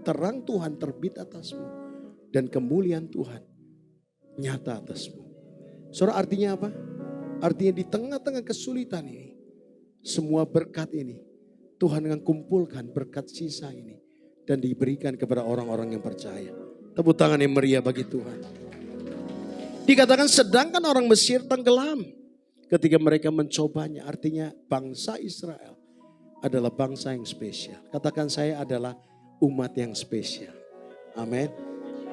S2: terang Tuhan terbit atasmu. Dan kemuliaan Tuhan nyata atasmu. Saudara, artinya apa? Artinya di tengah-tengah kesulitan ini, semua berkat ini, Tuhan akan kumpulkan berkat sisa ini. Dan diberikan kepada orang-orang yang percaya. Tepuk tangan yang meriah bagi Tuhan. Dikatakan sedangkan orang Mesir tenggelam ketika mereka mencobanya. Artinya bangsa Israel adalah bangsa yang spesial. Katakan, saya adalah umat yang spesial. Amin.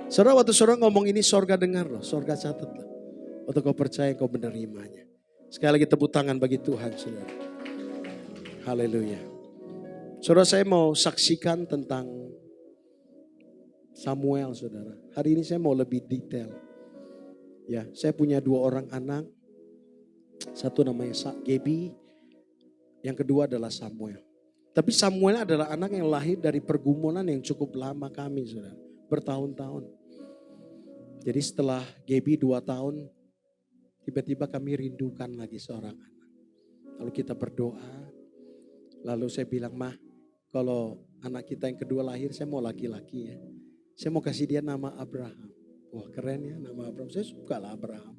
S2: Saudara, waktu saudara ngomong ini, sorga dengar loh, sorga catat loh. Waktu kau percaya, kau menerimanya. Sekali lagi tepuk tangan bagi Tuhan, saudara. Haleluya. Saudara, saya mau saksikan tentang Samuel, saudara. Hari ini saya mau lebih detail. Ya, saya punya 2 orang anak. Satu namanya Gebi, yang kedua adalah Samuel. Tapi Samuel adalah anak yang lahir dari pergumulan yang cukup lama kami, saudara. Bertahun-tahun. Jadi setelah Gebi 2 tahun, tiba-tiba kami rindukan lagi seorang anak. Lalu kita berdoa. Lalu saya bilang, "Mah, kalau anak kita yang kedua lahir, saya mau laki-laki ya. Saya mau kasih dia nama Abraham." Wah, keren ya nama Abraham. Saya suka lah Abraham.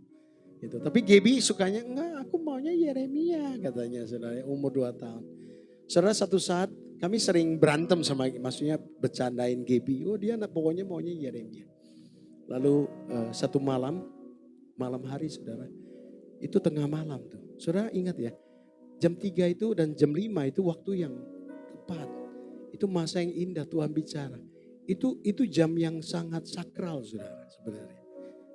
S2: Gitu. Tapi Gebi sukanya, enggak, aku maunya Yeremia katanya, saudara, umur 2 tahun. Saudara, satu saat kami sering berantem sama, maksudnya bercandain Gebi. Oh, dia pokoknya maunya Yeremia. Lalu satu malam hari, saudara, itu tengah malam tuh. Saudara ingat ya, jam 3 itu dan jam 5 itu waktu yang tepat. Itu masa yang indah Tuhan bicara. Itu jam yang sangat sakral, saudara, sebenarnya.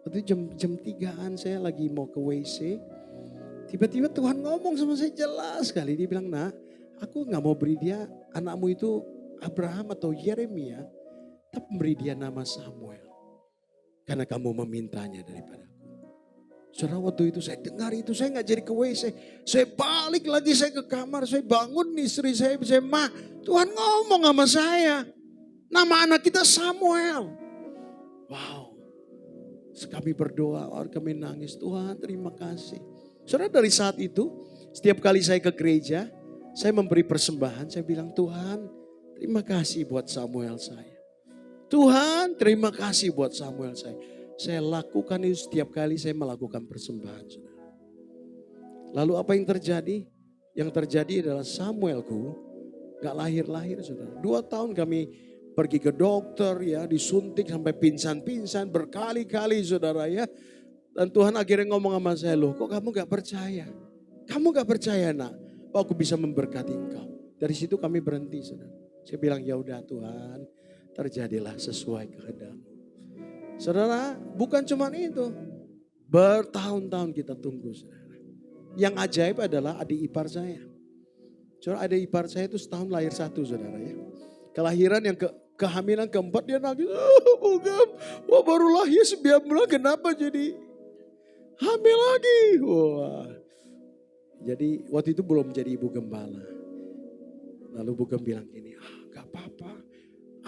S2: Waktu jam 3-an saya lagi mau ke WC. Tiba-tiba Tuhan ngomong sama saya jelas sekali. Dia bilang, "Nak, aku gak mau beri dia anakmu itu Abraham atau Yeremia. Tapi beri dia nama Samuel. Karena kamu memintanya daripadaku." Saudara, waktu itu saya dengar itu, saya nggak jadi ke WC. Saya balik lagi, saya ke kamar, saya bangun istri saya, Ma, Tuhan ngomong sama saya. Nama anak kita Samuel. Wow. Kami berdoa, kami nangis, Tuhan terima kasih. Saudara, dari saat itu, setiap kali saya ke gereja, saya memberi persembahan, saya bilang, Tuhan terima kasih buat Samuel saya. Tuhan terima kasih buat Samuel saya. Saya lakukan itu setiap kali saya melakukan persembahan, saudara. Lalu apa yang terjadi? Yang terjadi adalah Samuelku gak lahir-lahir, saudara. 2 tahun kami pergi ke dokter ya, disuntik sampai pingsan-pingsan berkali-kali, saudara ya. Dan Tuhan akhirnya ngomong sama saya, loh kok kamu gak percaya? Kamu gak percaya nak, bahwa aku bisa memberkati engkau. Dari situ kami berhenti, saudara. Saya bilang, ya udah Tuhan, terjadilah sesuai kehendak-Mu. Saudara, bukan cuma itu. Bertahun-tahun kita tunggu, saudara. Yang ajaib adalah adik ipar saya. Saudara, adik ipar saya itu setahun lahir 1, saudara ya. Kelahiran yang kehamilan keempat dia nangis. Bukan, wah baru lahir 9 bulan kenapa jadi hamil lagi. Wah. Jadi waktu itu belum jadi ibu gembala. Lalu ibu gembala bilang gini, gak apa-apa.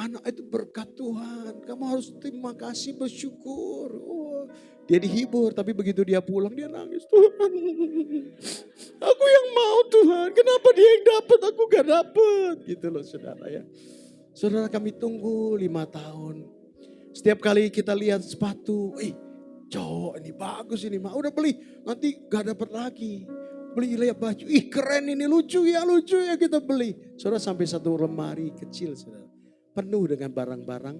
S2: Anak itu berkat Tuhan, kamu harus terima kasih, bersyukur. Oh, dia dihibur, tapi begitu dia pulang dia nangis. Tuhan, aku yang mau Tuhan, kenapa dia yang dapat, aku gak dapat. Gitu loh saudara ya. Saudara, kami tunggu 5 tahun. Setiap kali kita lihat sepatu, cowok ini bagus ini, udah beli, nanti gak dapat lagi. Beli lihat baju, keren ini, lucu ya kita beli. Saudara, sampai 1 lemari kecil saudara. Penuh dengan barang-barang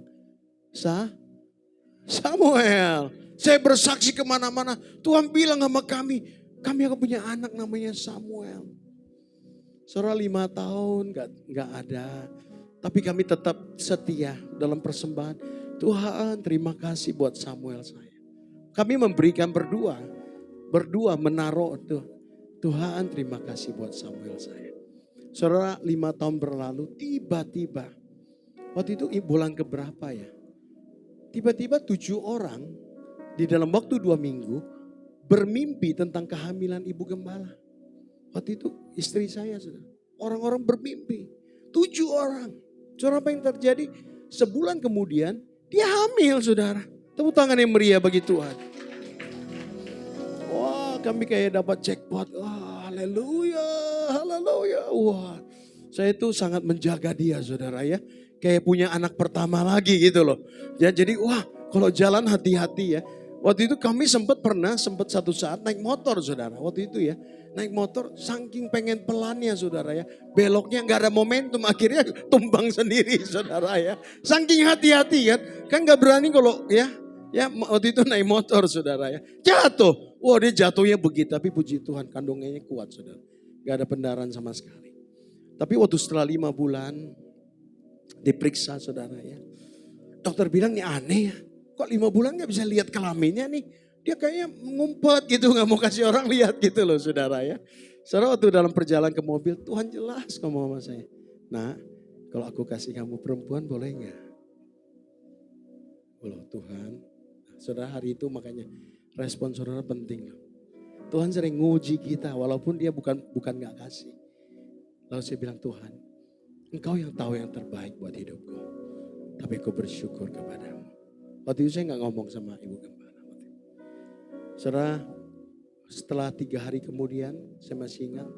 S2: Samuel. Saya bersaksi kemana-mana. Tuhan bilang sama kami akan punya anak namanya Samuel. Saudara, 5 tahun gak ada. Tapi kami tetap setia dalam persembahan. Tuhan terima kasih buat Samuel saya. Kami memberikan berdua menaruh Tuhan terima kasih buat Samuel saya. Saudara, 5 tahun berlalu tiba-tiba. Waktu itu bulan keberapa ya? Tiba-tiba 7 orang di dalam waktu 2 minggu bermimpi tentang kehamilan ibu gembala. Waktu itu istri saya, saudara. Orang-orang bermimpi. 7 orang. Saudara, apa yang terjadi? Sebulan kemudian dia hamil, saudara. Tepuk tangan yang meriah bagi Tuhan. Wah, kami kayak dapat jackpot. Wah, haleluya, haleluya. Wah, saya itu sangat menjaga dia, saudara ya. Kayak punya anak pertama lagi gitu loh. Ya, jadi wah kalau jalan hati-hati ya. Waktu itu kami sempat satu saat naik motor saudara. Waktu itu ya naik motor saking pengen pelannya saudara ya. Beloknya gak ada momentum akhirnya tumbang sendiri saudara ya. Saking hati-hati kan. Kan gak berani kalau ya waktu itu naik motor saudara ya. Jatuh. Wah dia jatuhnya begitu tapi puji Tuhan kandungannya kuat saudara. Gak ada pendarahan sama sekali. Tapi waktu setelah 5 bulan diperiksa saudara ya. Dokter bilang ini aneh ya. Kok 5 bulan gak bisa lihat kelaminnya nih. Dia kayaknya ngumpet gitu gak mau kasih orang lihat gitu loh saudara ya. Saudara waktu dalam perjalanan ke mobil Tuhan jelas ngomong sama saya. Nah kalau aku kasih kamu perempuan boleh gak? Oh Tuhan. Saudara hari itu makanya respon saudara penting loh. Tuhan sering nguji kita walaupun dia bukan gak kasih. Lalu saya bilang Tuhan. Engkau yang tahu yang terbaik buat hidupku. Tapi aku bersyukur kepadamu. Waktu itu saya gak ngomong sama ibu gembala. Saudara, setelah 3 hari kemudian saya masih ingat.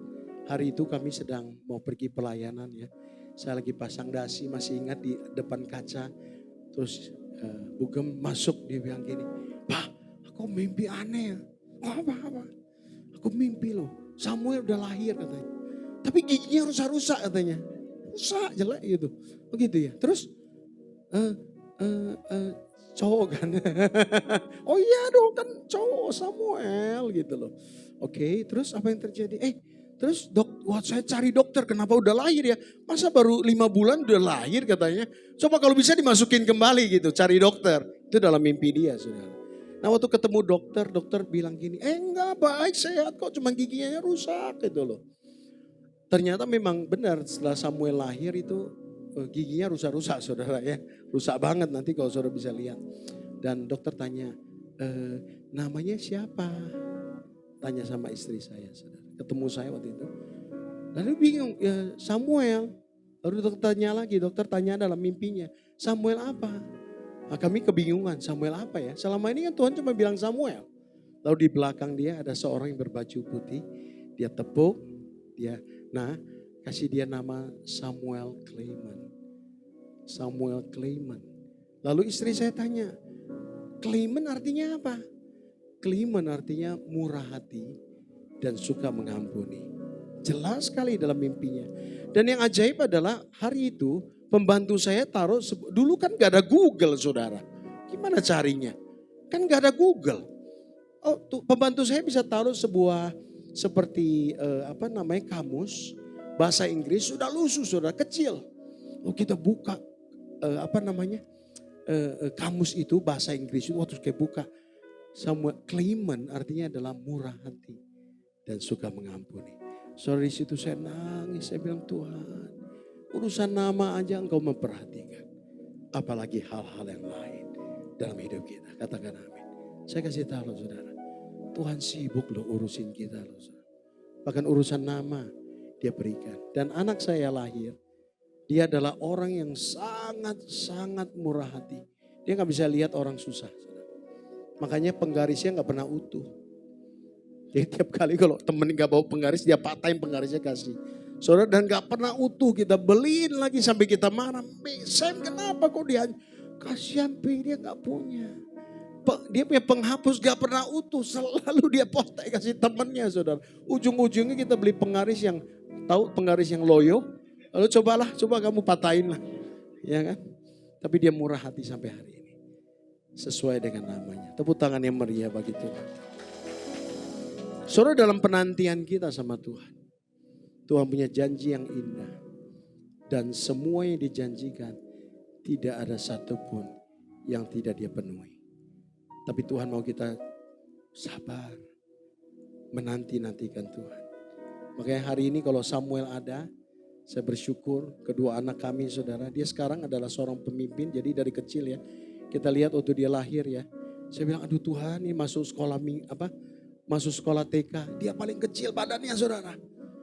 S2: Hari itu kami sedang mau pergi pelayanan ya. Saya lagi pasang dasi masih ingat di depan kaca. Terus Bu Gem masuk dia bilang gini. Pak aku mimpi aneh ya. Oh, apa? Aku mimpi loh. Samuel udah lahir katanya. Tapi giginya rusak-rusak katanya. Rusak jelek gitu. Begitu ya. Terus cowok kan. Oh iya dong kan cowok Samuel gitu loh. Oke, terus apa yang terjadi? Terus saya cari dokter kenapa udah lahir ya. Masa baru 5 bulan udah lahir katanya. Coba kalau bisa dimasukin kembali gitu cari dokter. Itu dalam mimpi dia saudara. Nah waktu ketemu dokter bilang gini. Enggak baik sehat kok cuma giginya rusak gitu loh. Ternyata memang benar setelah Samuel lahir itu giginya rusak-rusak saudara ya. Rusak banget nanti kalau saudara bisa lihat. Dan dokter tanya, namanya siapa? Tanya sama istri saya, saudara. Ketemu saya waktu itu. Lalu bingung, ya Samuel. Lalu dokter tanya dalam mimpinya, Samuel apa? Nah, kami kebingungan, Samuel apa ya? Selama ini kan Tuhan cuma bilang Samuel. Lalu di belakang dia ada seorang yang berbaju putih. Dia tepuk, kasih dia nama Samuel Clayman. Samuel Clayman. Lalu istri saya tanya, Clayman artinya apa? Clayman artinya murah hati dan suka mengampuni. Jelas sekali dalam mimpinya. Dan yang ajaib adalah hari itu pembantu saya taruh, dulu kan gak ada Google saudara. Gimana carinya? Kan gak ada Google. Pembantu saya bisa taruh sebuah seperti kamus bahasa Inggris sudah lusuh saudara, kecil. Kita buka kamus itu bahasa Inggris itu waktu kayak buka. Samuel Clayman artinya adalah murah hati dan suka mengampuni. Saudara di situ saya nangis, saya bilang Tuhan, urusan nama aja Engkau memperhatikan. Apalagi hal-hal yang lain dalam hidup kita. Katakan amin. Saya kasih tahu saudara, Tuhan sibuk loh urusin kita loh saudara. Bahkan urusan nama dia berikan. Dan anak saya lahir, dia adalah orang yang sangat-sangat murah hati. Dia gak bisa lihat orang susah. Saudara. Makanya penggarisnya gak pernah utuh. Jadi tiap kali kalau temen gak bawa penggaris, dia patahin penggarisnya kasih. Saudara, dan gak pernah utuh, kita beliin lagi sampai kita marah. Sam kenapa kok dia, kasihan dia gak punya. Dia punya penghapus gak pernah utuh, selalu dia postai kasih temennya saudara. Ujung-ujungnya kita beli penggaris yang, tahu penggaris yang loyo. Lalu coba kamu patahin lah. Ya kan? Tapi dia murah hati sampai hari ini. Sesuai dengan namanya. Tepuk tangan yang meriah bagi Tuhan. Saudara, dalam penantian kita sama Tuhan. Tuhan punya janji yang indah. Dan semua yang dijanjikan tidak ada satupun yang tidak dia penuhi. Tapi Tuhan mau kita sabar. Menanti-nantikan Tuhan. Makanya hari ini kalau Samuel ada, saya bersyukur kedua anak kami saudara. Dia sekarang adalah seorang pemimpin, jadi dari kecil ya. Kita lihat waktu dia lahir ya. Saya bilang aduh Tuhan ini masuk sekolah TK. Dia paling kecil badannya saudara.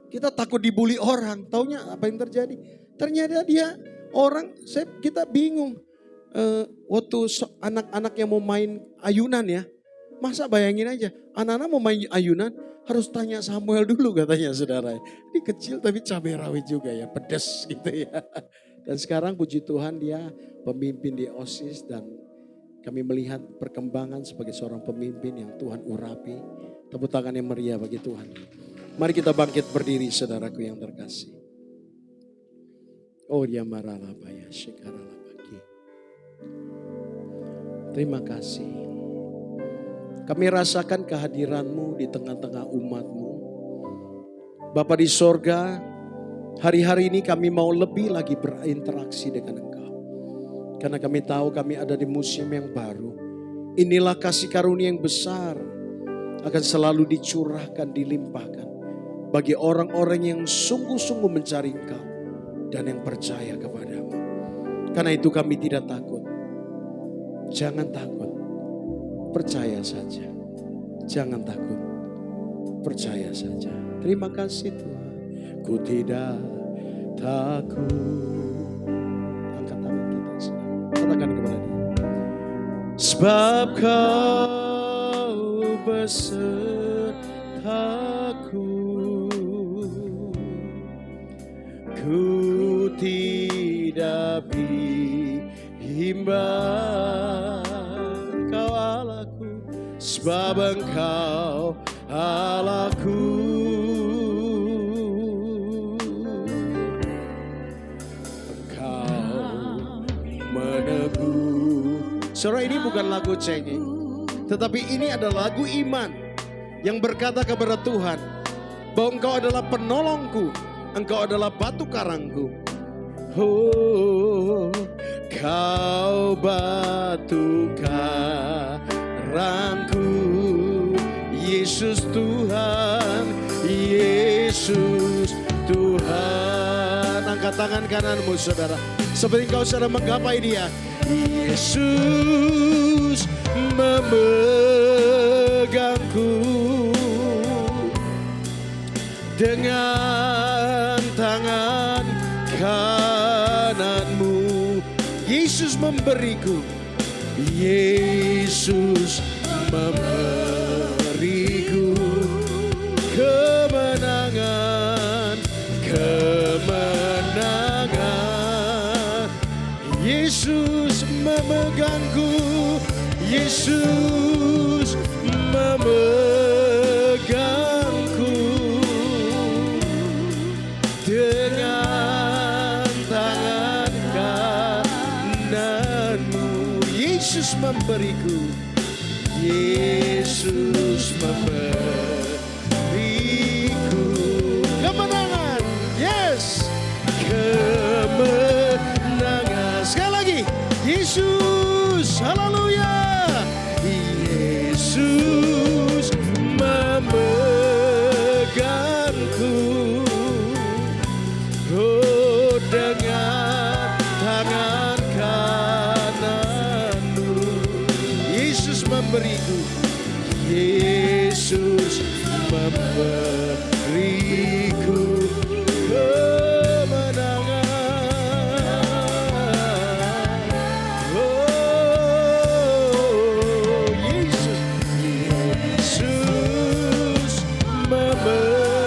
S2: Kita takut dibully orang. Taunya apa yang terjadi? Ternyata dia orang, kita bingung. Waktu anak-anak yang mau main ayunan ya. Masa bayangin aja, anak-anak mau main ayunan harus tanya Samuel dulu katanya saudara. Ini kecil tapi cabai rawit juga ya, pedas gitu ya. Dan sekarang puji Tuhan dia pemimpin di OSIS dan kami melihat perkembangan sebagai seorang pemimpin yang Tuhan urapi. Tepuk tangan yang meriah bagi Tuhan. Mari kita bangkit berdiri saudaraku yang terkasih. Oh dia marahlah ya syekaralah bagi. Terima kasih. Kami rasakan kehadiran-Mu di tengah-tengah umat-Mu. Bapa di sorga, hari-hari ini kami mau lebih lagi berinteraksi dengan Engkau. Karena kami tahu kami ada di musim yang baru. Inilah kasih karunia yang besar akan selalu dicurahkan, dilimpahkan. Bagi orang-orang yang sungguh-sungguh mencari Engkau dan yang percaya kepada-Mu. Karena itu kami tidak takut. Jangan takut. Percaya saja. Jangan takut. Percaya saja. Terima kasih Tuhan. Ku tidak takut. Angkat tangan kita. Katakan kepada dia. Sebab Kau besertaku. Ku tidak bimbang. Kau Allahku, sebab Engkau Allahku. Engkau menebus. Saudara, ini bukan lagu cengeng, tetapi ini adalah lagu iman yang berkata kepada Tuhan bahwa Engkau adalah penolongku, Engkau adalah batu karangku. Oh, Kau batu karangku, Yesus Tuhan, Yesus Tuhan. Angkat angkat tangan kananmu saudara. Seperti engkau sedang menggapai dia. Yesus memegangku dengan tangan kananmu. Yesus memberiku. Yesus memberiku kemenangan, kemenangan. Yesus memegangku, Yesus memegangku dengan tangan kananmu. Yesus memberiku, Yesus memberiku kemenangan. Yes, kemenangan. Sekali lagi, Yesus, haleluya. Yesus memegangku, oh, dengan tangan kananmu. Yesus memberiku, Yesus memberiku kemenangan. Oh, Yesus, Yesus memegangku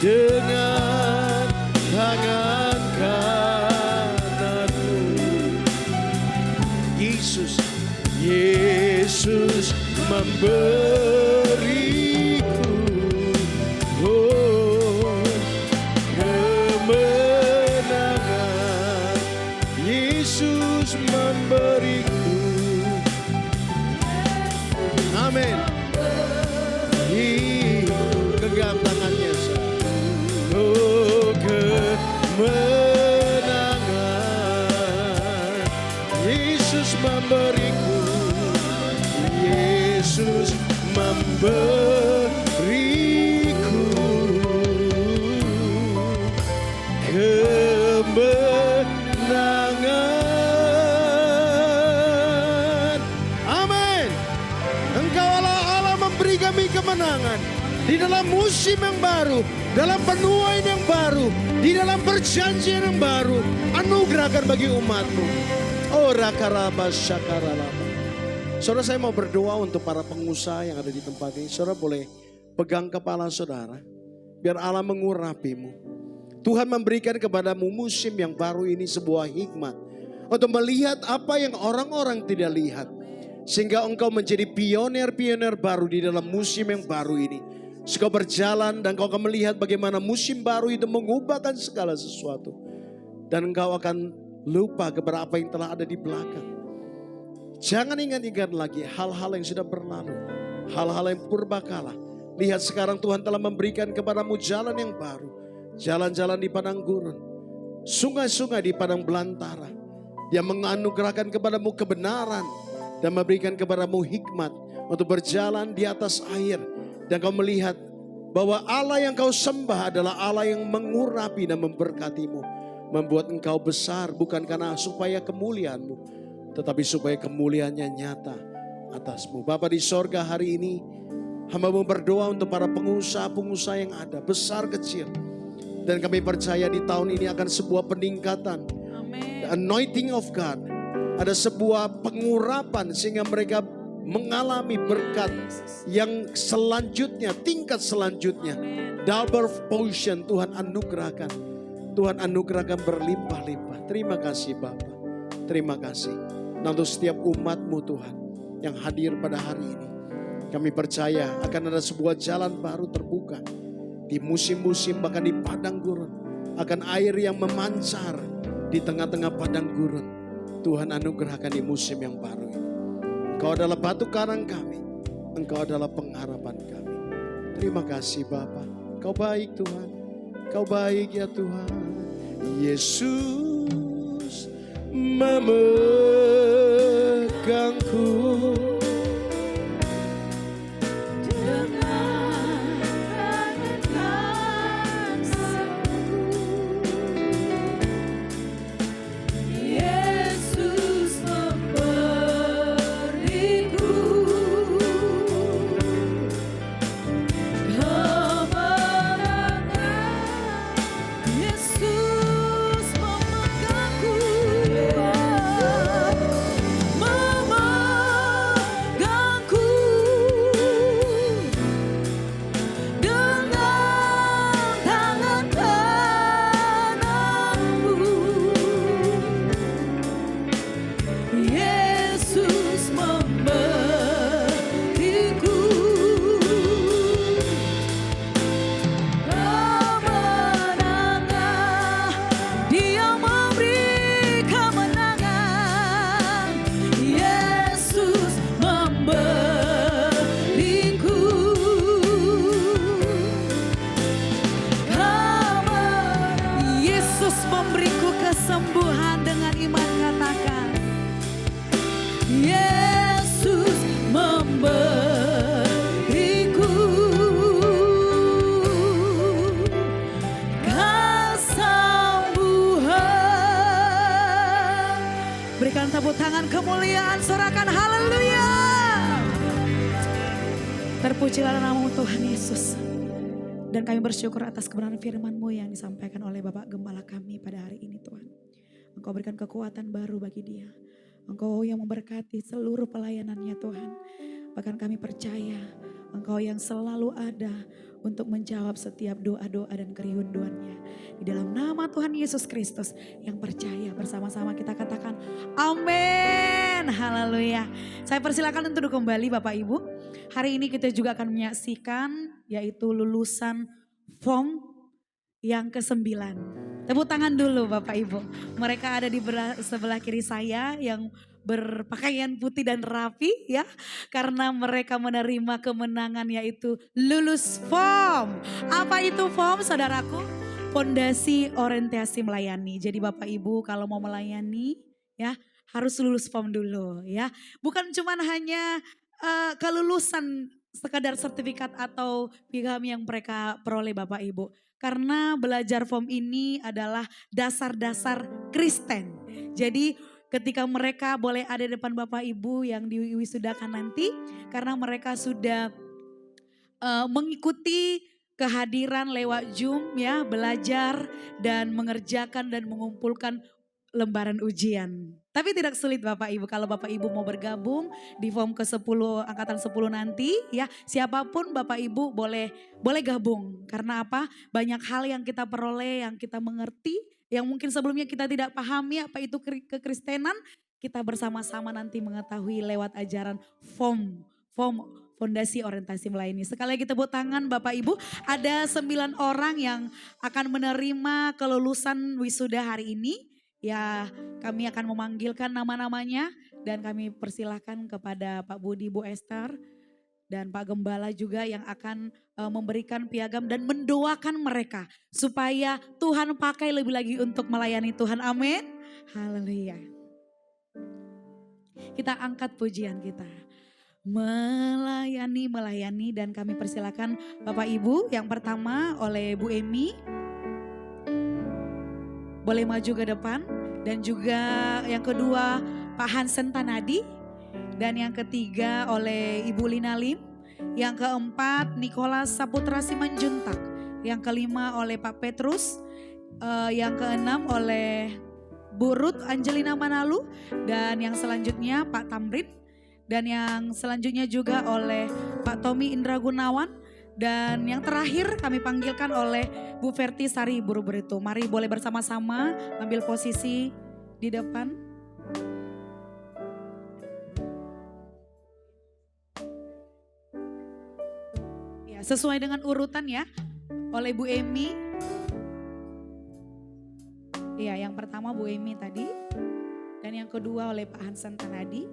S2: dengan tangan kananmu. Yesus, Yesus memberiku, oh, kemenangan. Yesus memberiku. Amin. Genggam tangannya. Oh, kemenangan. Yesus memberiku, Yesus memberiku kemenangan. Amin. Engkau Allah memberi kami kemenangan di dalam musim yang baru, dalam penuaian yang baru, di dalam perjanjian yang baru. Anugerahkan bagi umat-Mu. Oh, rakaraba syakaralaba. Saudara, saya mau berdoa untuk para pengusaha yang ada di tempat ini. Saudara boleh pegang kepala saudara, biar Allah mengurapimu. Tuhan memberikan kepadamu musim yang baru ini sebuah hikmat untuk melihat apa yang orang-orang tidak lihat. Sehingga engkau menjadi pionir-pionir baru di dalam musim yang baru ini. Engkau berjalan dan engkau akan melihat bagaimana musim baru itu mengubahkan segala sesuatu. Dan engkau akan lupa kepada apa yang telah ada di belakang. Jangan ingat-ingat lagi hal-hal yang sudah berlalu. Hal-hal yang purbakala. Lihat sekarang Tuhan telah memberikan kepadamu jalan yang baru. Jalan-jalan di padang gurun. Sungai-sungai di padang belantara. Dia menganugerahkan kepadamu kebenaran. Dan memberikan kepadamu hikmat. Untuk berjalan di atas air. Dan kau melihat bahwa Allah yang kau sembah adalah Allah yang mengurapi dan memberkatimu. Membuat engkau besar bukan karena supaya kemuliaanmu, tetapi supaya kemuliaannya nyata atasmu. Bapa di sorga, hari ini hamba-Mu berdoa untuk para pengusaha-pengusaha yang ada, besar kecil. Dan kami percaya di tahun ini akan sebuah peningkatan.
S1: Amen.
S2: The anointing of God. Ada sebuah pengurapan sehingga mereka mengalami berkat yang selanjutnya, tingkat selanjutnya. Double portion Tuhan anugerahkan. Tuhan anugerahkan berlimpah-limpah. Terima kasih Bapa. Terima kasih. Nah, untuk setiap umat-Mu Tuhan yang hadir pada hari ini. Kami percaya akan ada sebuah jalan baru terbuka. Di musim-musim bahkan di padang gurun. Akan air yang memancar di tengah-tengah padang gurun. Tuhan anugerahkan di musim yang baru ini. Engkau adalah batu karang kami. Engkau adalah pengharapan kami. Terima kasih Bapa. Kau baik Tuhan. Kau baik ya Tuhan. Yesus memegangku dengan tangan
S1: Yesus memberiku kesembuhan. Berikan tepuk tangan kemuliaan, sorakan haleluya. Terpujilah namamu Tuhan Yesus. Dan kami bersyukur atas kebenaran firman-Mu yang disampaikan oleh Bapak Gembala kami pada hari ini Tuhan. Engkau berikan kekuatan baru bagi dia. Engkau yang memberkati seluruh pelayanannya Tuhan. Bahkan kami percaya Engkau yang selalu ada untuk menjawab setiap doa-doa dan kerinduannya. Di dalam nama Tuhan Yesus Kristus yang percaya, bersama-sama kita katakan amin. Haleluya. Saya persilakan untuk duduk kembali Bapak Ibu. Hari ini kita juga akan menyaksikan yaitu lulusan form yang ke-9. Tepuk tangan dulu Bapak Ibu. Mereka ada di sebelah kiri saya yang berpakaian putih dan rapi ya. Karena mereka menerima kemenangan yaitu lulus form. Apa itu form saudaraku? Fondasi orientasi melayani. Jadi Bapak Ibu kalau mau melayani ya harus lulus form dulu ya. Bukan cuman hanya kelulusan sekadar sertifikat atau piagam yang mereka peroleh Bapak Ibu. Karena belajar form ini adalah dasar-dasar Kristen. Jadi ketika mereka boleh ada di depan Bapak Ibu yang diwisudakan nanti. Karena mereka sudah mengikuti kehadiran lewat Zoom ya. Belajar dan mengerjakan dan mengumpulkan lembaran ujian. Tapi tidak sulit Bapak Ibu, kalau Bapak Ibu mau bergabung di form ke-10 angkatan 10 nanti ya, siapapun Bapak Ibu boleh gabung. Karena apa? Banyak hal yang kita peroleh, yang kita mengerti, yang mungkin sebelumnya kita tidak pahami apa itu kekristenan, kita bersama-sama nanti mengetahui lewat ajaran form fondasi orientasi melayani. Sekali lagi tepuk tangan Bapak Ibu, ada 9 orang yang akan menerima kelulusan wisuda hari ini. Ya, kami akan memanggilkan nama-namanya dan kami persilahkan kepada Pak Budi, Bu Esther dan Pak Gembala juga yang akan memberikan piagam dan mendoakan mereka supaya Tuhan pakai lebih lagi untuk melayani Tuhan. Amin. Haleluya. Kita angkat pujian kita. Melayani dan kami persilahkan Bapak Ibu yang pertama oleh Bu Emi. Boleh maju ke depan. Dan juga yang kedua Pak Hansen Tanadi. Dan yang ketiga oleh Ibu Lina Lim. Yang keempat Nikolas Saputra Simanjuntak. Yang kelima oleh Pak Petrus. Yang keenam oleh Bu Ruth Angelina Manalu. Dan yang selanjutnya Pak Tamrin. Dan yang selanjutnya juga oleh Pak Tommy Indra Gunawan. Dan yang terakhir kami panggilkan oleh Bu Verti Sari Buru-Buru itu. Mari boleh bersama-sama ambil posisi di depan. Ya, sesuai dengan urutan ya oleh Bu Emi. Iya, yang pertama Bu Emi tadi. Dan yang kedua oleh Pak Hansen Tanadi.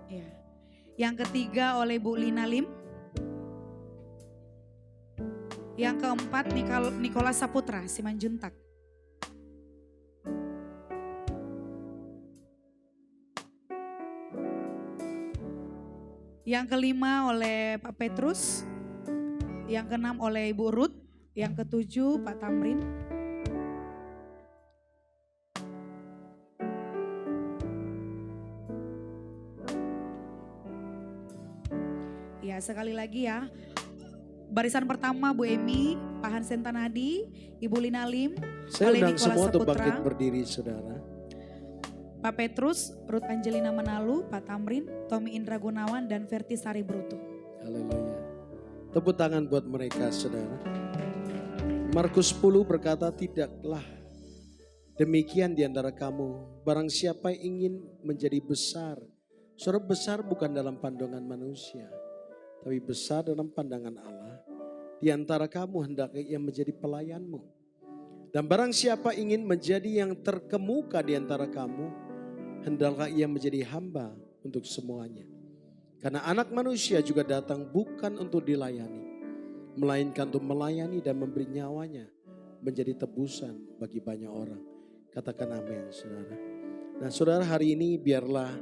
S1: Ya. Yang ketiga oleh Bu Lina Lim. Yang keempat Nikolas Saputra Simanjuntak. Yang kelima oleh Pak Petrus. Yang keenam oleh Ibu Ruth. Yang ketujuh Pak Tamrin. Ya, sekali lagi ya. Barisan pertama Bu Emi, Pak Hansen Tanadi, Ibu Lina Lim,
S2: Saya
S1: oleh
S2: undang
S1: Nikolas
S2: semua untuk
S1: Saputra,
S2: bangkit berdiri saudara.
S1: Pak Petrus, Ruth Angelina Manalu, Pak Tamrin, Tommy Indra Gunawan, dan Verti Sari Brutu.
S2: Haleluya. Tepuk tangan buat mereka saudara. Markus 10 berkata, tidaklah demikian di antara kamu. Barang siapa yang ingin menjadi besar. Saudara, besar bukan dalam pandangan manusia. Tapi besar dalam pandangan Allah. Di antara kamu hendaknya ia menjadi pelayanmu. Dan barang siapa ingin menjadi yang terkemuka di antara kamu, hendaklah ia menjadi hamba untuk semuanya. Karena anak manusia juga datang bukan untuk dilayani, melainkan untuk melayani dan memberi nyawanya menjadi tebusan bagi banyak orang. Katakan amin saudara. Nah saudara, hari ini biarlah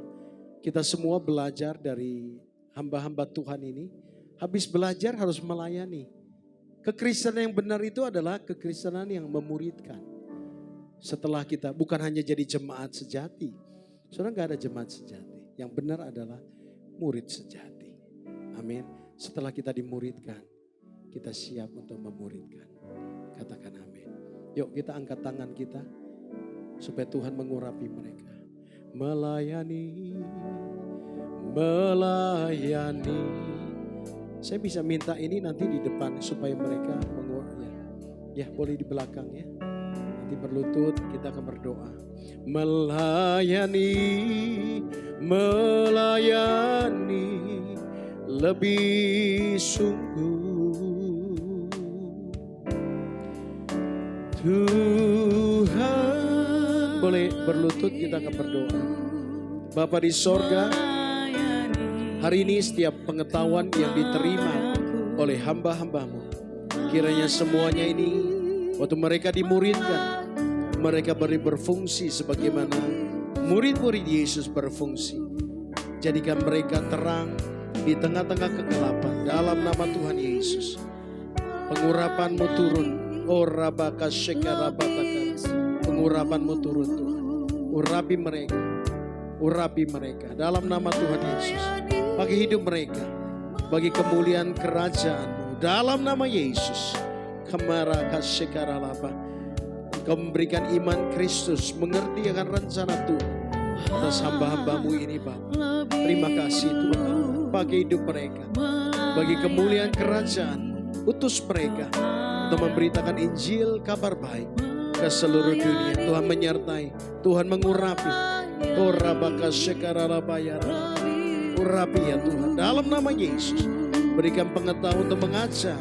S2: kita semua belajar dari hamba-hamba Tuhan ini. Habis belajar harus melayani. Kekristenan yang benar itu adalah kekristenan yang memuridkan. Setelah kita bukan hanya jadi jemaat sejati. Saudara, gak ada jemaat sejati. Yang benar adalah murid sejati. Amin. Setelah kita dimuridkan, kita siap untuk memuridkan. Katakan amin. Yuk kita angkat tangan kita supaya Tuhan mengurapi mereka. Melayani, melayani. Saya bisa minta ini nanti di depan supaya mereka mengurapi. Ya boleh di belakang ya. Nanti berlutut kita akan berdoa. Melayani, melayani lebih sungguh. Tuhan, boleh berlutut kita akan berdoa. Bapa di sorga, hari ini setiap pengetahuan yang diterima oleh hamba-hambamu, kiranya semuanya ini waktu mereka dimuridkan, mereka berfungsi sebagaimana murid-murid Yesus berfungsi. Jadikan mereka terang di tengah-tengah kegelapan dalam nama Tuhan Yesus. Pengurapan-Mu turun. Oh rabaka syekarabataka. Pengurapan-Mu turun Tuhan. Urapi mereka. Urapi mereka dalam nama Tuhan Yesus. Bagi hidup mereka. Bagi kemuliaan kerajaan-Mu dalam nama Yesus. Kamaraka syekaralaba. Kau memberikan iman Kristus, mengerti akan rencana Tuhan atas hamba-hamba-Mu ini Bapa. Terima kasih Tuhan bagi hidup mereka, bagi kemuliaan kerajaan. Utus mereka untuk memberitakan Injil kabar baik ke seluruh dunia. Tuhan menyertai, Tuhan mengurapi. Urapi ya Tuhan dalam nama Yesus. Berikan pengetahuan untuk mengajar,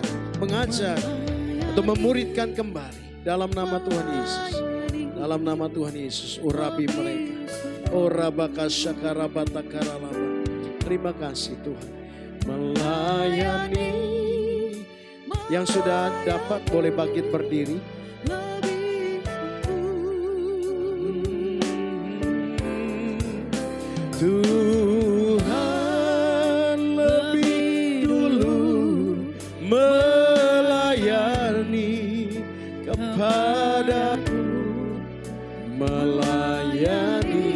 S2: untuk memuridkan kembali dalam nama Tuhan Yesus. Dalam nama Tuhan Yesus, urapi mereka. Terima kasih Tuhan. Melayani. Yang sudah dapat boleh bangkit berdiri. Tuhan lebih dulu melayani kepadaku. Melayani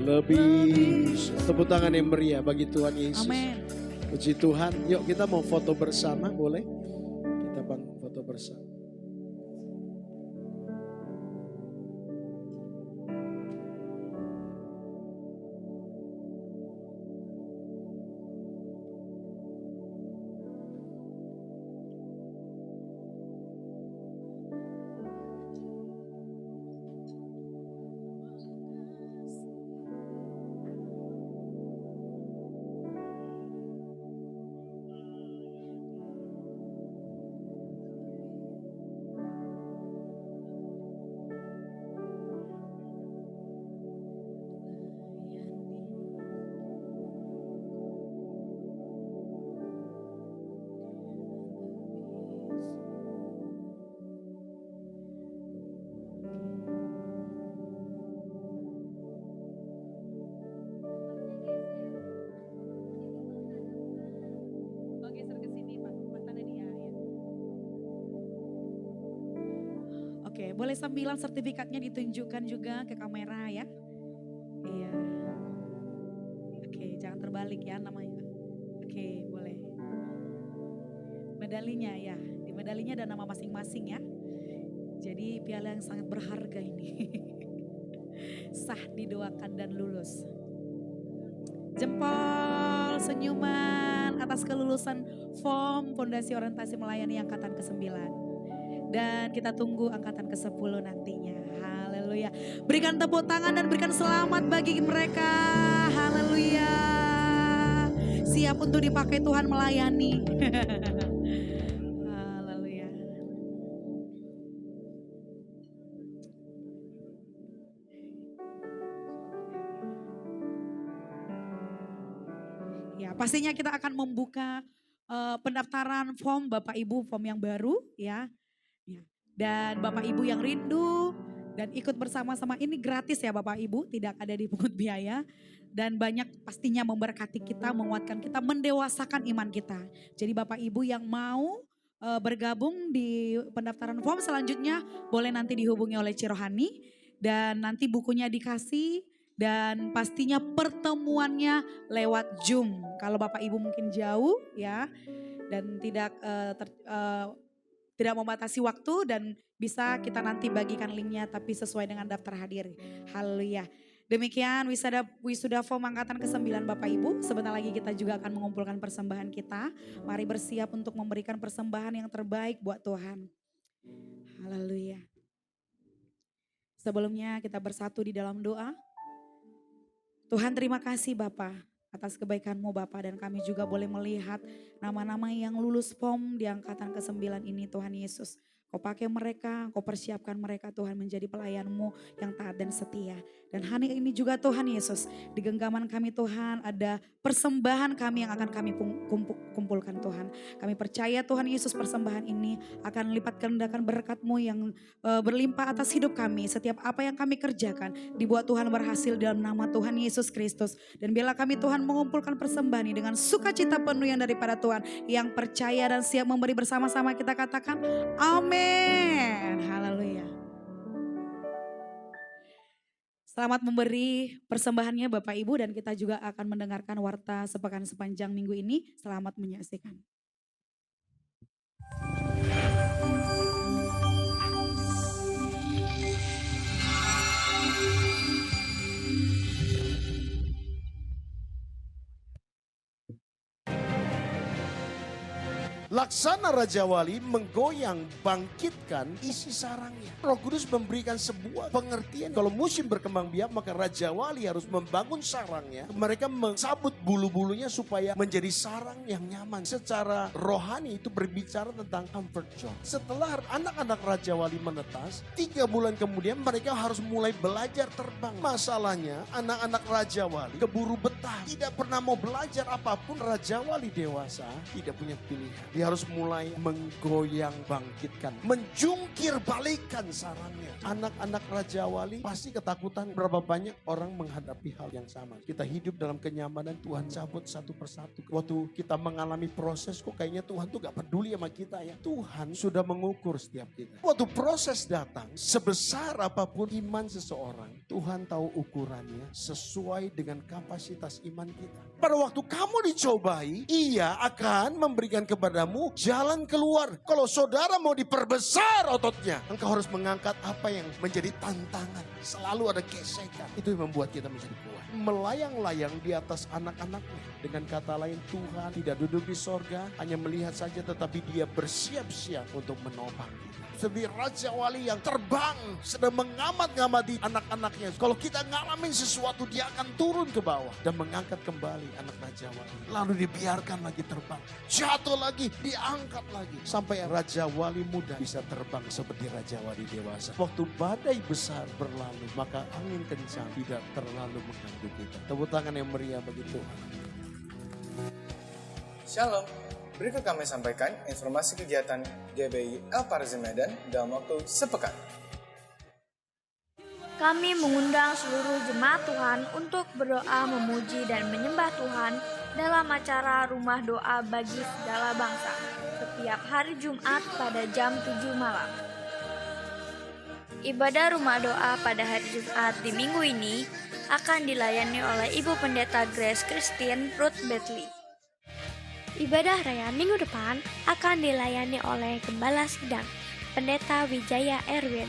S2: lebih. Tepuk tangan yang meriah bagi Tuhan Yesus.
S1: Amin.
S2: Puji Tuhan. Yuk kita mau foto bersama, boleh? Kita foto bersama.
S1: Oke, boleh sambilan sertifikatnya ditunjukkan juga ke kamera ya. Iya. Oke, jangan terbalik ya namanya. Oke, boleh. Medalinya ya, di medalinya ada nama masing-masing ya. Jadi piala yang sangat berharga ini. Sah didoakan dan lulus. Jempol, senyuman atas kelulusan FOM Fondasi Orientasi Melayani Angkatan ke-9. Dan kita tunggu angkatan ke-10 nantinya. Haleluya. Berikan tepuk tangan dan berikan selamat bagi mereka. Haleluya. Siap untuk dipakai Tuhan melayani. Haleluya. Ya, pastinya kita akan membuka pendaftaran form Bapak Ibu, form yang baru ya. Ya. Dan Bapak Ibu yang rindu dan ikut bersama-sama ini gratis ya Bapak Ibu, tidak ada dipungut biaya. Dan banyak pastinya memberkati kita, menguatkan kita, mendewasakan iman kita. Jadi Bapak Ibu yang mau bergabung di pendaftaran form selanjutnya boleh nanti dihubungi oleh Cirohani. Dan nanti bukunya dikasih. Dan pastinya pertemuannya lewat Zoom. Kalau Bapak Ibu mungkin jauh ya dan tidak membatasi waktu dan bisa kita nanti bagikan linknya tapi sesuai dengan daftar hadir. Haleluya. Demikian wisuda form angkatan ke-9 Bapak Ibu. Sebentar lagi kita juga akan mengumpulkan persembahan kita. Mari bersiap untuk memberikan persembahan yang terbaik buat Tuhan. Haleluya. Sebelumnya kita bersatu di dalam doa. Tuhan terima kasih Bapa atas kebaikan-Mu Bapa, dan kami juga boleh melihat nama-nama yang lulus POM di angkatan ke-9 ini Tuhan Yesus. Kau pakai mereka, Kau persiapkan mereka Tuhan menjadi pelayan-Mu yang taat dan setia. Dan hari ini juga Tuhan Yesus, di genggaman kami Tuhan ada persembahan kami yang akan kami kumpulkan Tuhan. Kami percaya Tuhan Yesus persembahan ini akan lipat gandakan berkat-Mu yang berlimpah atas hidup kami. Setiap apa yang kami kerjakan dibuat Tuhan berhasil dalam nama Tuhan Yesus Kristus. Dan bila kami Tuhan mengumpulkan persembahan ini dengan sukacita penuh yang daripada Tuhan, yang percaya dan siap memberi bersama-sama, kita katakan amin. Haleluya. Selamat memberi persembahannya Bapak Ibu, dan kita juga akan mendengarkan warta sepekan sepanjang minggu ini. Selamat menyaksikan.
S2: Laksana Raja Wali menggoyang, bangkitkan isi sarangnya. Roh Kudus memberikan sebuah pengertian. Kalau musim berkembang biak, maka Raja Wali harus membangun sarangnya. Mereka mencabut bulu-bulunya supaya menjadi sarang yang nyaman. Secara rohani itu berbicara tentang comfort zone. Setelah anak-anak Raja Wali menetas, 3 bulan kemudian mereka harus mulai belajar terbang. Masalahnya anak-anak Raja Wali keburu betah. Tidak pernah mau belajar apapun. Raja Wali dewasa tidak punya pilihan. Dia harus mulai menggoyang, bangkitkan, menjungkir balikan sarangnya. Anak-anak Raja Wali pasti ketakutan. Berapa banyak orang menghadapi hal yang sama. Kita hidup dalam kenyamanan, Tuhan cabut satu persatu. Waktu kita mengalami proses, kok kayaknya Tuhan tuh gak peduli sama kita ya. Tuhan sudah mengukur setiap kita. Waktu proses datang, sebesar apapun iman seseorang, Tuhan tahu ukurannya sesuai dengan kapasitas iman kita. Pada waktu kamu dicobai, Ia akan memberikan kepadamu jalan keluar. Kalau saudara mau diperbesar ototnya, engkau harus mengangkat apa yang menjadi tantangan. Selalu ada gesekan. Itu yang membuat kita menjadi kuat. Melayang-layang di atas anak-anaknya. Dengan kata lain, Tuhan tidak duduk di sorga, hanya melihat saja, tetapi Dia bersiap-siap untuk menopang kita. Seperti Raja Wali yang terbang, sedang mengamat-ngamati anak-anaknya. Kalau kita ngalamin sesuatu, Dia akan turun ke bawah dan mengangkat kembali anak Raja Wali. Lalu dibiarkan lagi terbang, jatuh lagi, diangkat lagi. Sampai Raja Wali muda bisa terbang seperti Raja Wali dewasa. Waktu badai besar berlalu, maka angin kencang tidak terlalu mengganggu kita. Tepuk tangan yang meriah bagi Tuhan.
S3: Shalom, berikut kami sampaikan informasi kegiatan GBI El Parzi Medan dalam waktu sepekan.
S4: Kami mengundang seluruh jemaat Tuhan untuk berdoa memuji dan menyembah Tuhan dalam acara Rumah Doa bagi Segala Bangsa setiap hari Jumat pada jam 7 malam. Ibadah Rumah Doa pada hari Jumat di minggu ini akan dilayani oleh Ibu Pendeta Grace Christine Ruth Betley.
S5: Ibadah raya minggu depan akan dilayani oleh Gembala Sidang, Pendeta Wijaya Erwin,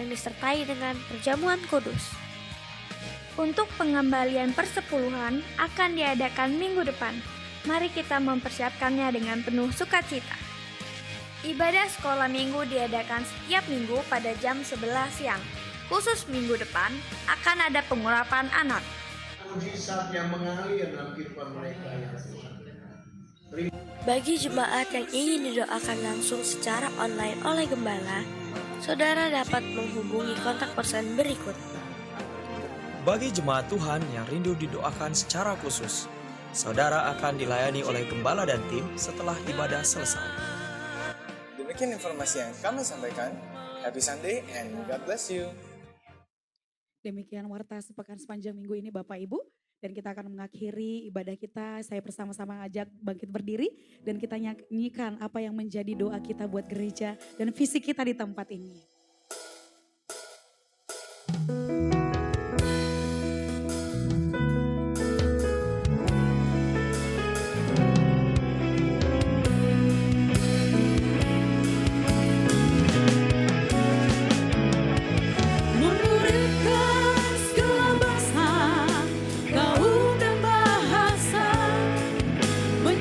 S5: yang disertai dengan perjamuan kudus.
S4: Untuk pengembalian persepuluhan akan diadakan minggu depan. Mari kita mempersiapkannya dengan penuh sukacita. Ibadah sekolah minggu diadakan setiap minggu pada jam 11 siang. Khusus minggu depan akan ada pengurapan anak.
S2: Mujizat yang mengalir dalam kehidupan mereka ya Tuhan.
S5: Bagi jemaat yang ingin didoakan langsung secara online oleh Gembala, saudara dapat menghubungi kontak person berikut.
S6: Bagi jemaat Tuhan yang rindu didoakan secara khusus, saudara akan dilayani oleh Gembala dan tim setelah ibadah selesai.
S3: Demikian informasi yang kami sampaikan. Happy Sunday and God bless you.
S1: Demikian warta sepekan sepanjang minggu ini Bapak Ibu. Dan kita akan mengakhiri ibadah kita. Saya bersama-sama ngajak bangkit berdiri. Dan kita nyanyikan apa yang menjadi doa kita buat gereja dan visi kita di tempat ini.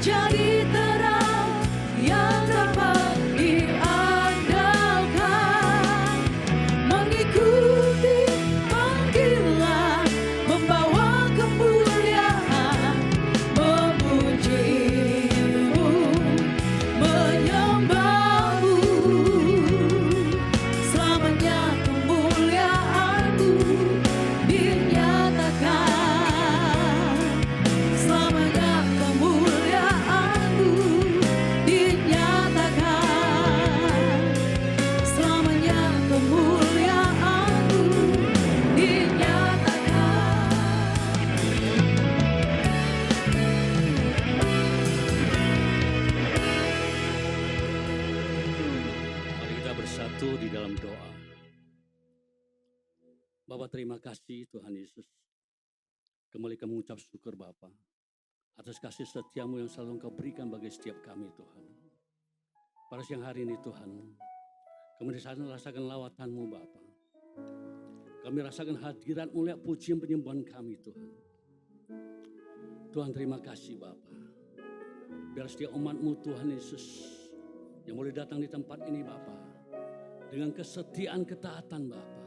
S7: Jadi terang yang dapat diandalkan, mengikuti panggilan, membawa kemuliaan, memujimu, menyembahmu. Selamanya kemuliaanmu dinyatakan, selamanya kemuliaanmu dinyatakan, selamanya kemuliaanmu
S8: Mari kita bersatu di dalam doa. Bapa, terima kasih Tuhan Yesus. Kembali kami mengucap syukur Bapa atas kasih setiamu yang selalu Engkau berikan bagi setiap kami Tuhan. Pada siang hari ini Tuhan, kami rasakan lawatanmu Bapa. Kami rasakan hadirat mulia pujian penyembahan kami Tuhan. Tuhan terima kasih Bapa. Biar setiap umat-Mu Tuhan Yesus yang boleh datang di tempat ini Bapa, dengan kesetiaan ketaatan Bapa,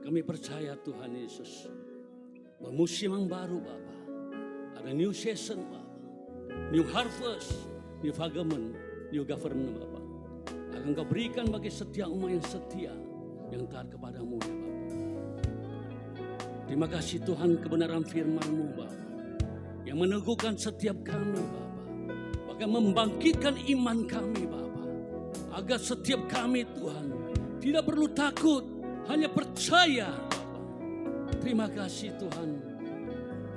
S8: kami percaya Tuhan Yesus, bahwa musim yang baru Bapa, ada new season Bapa, new harvest, new government Bapa, akan Kau berikan bagi setiap umat yang setia, yang taat kepadamu ya Bapa. Terima kasih Tuhan kebenaran firman-Mu Bapa, yang meneguhkan setiap kami Bapa, bahkan membangkitkan iman kami Bapa, agar setiap kami Tuhan tidak perlu takut, hanya percaya Bapa. Terima kasih Tuhan,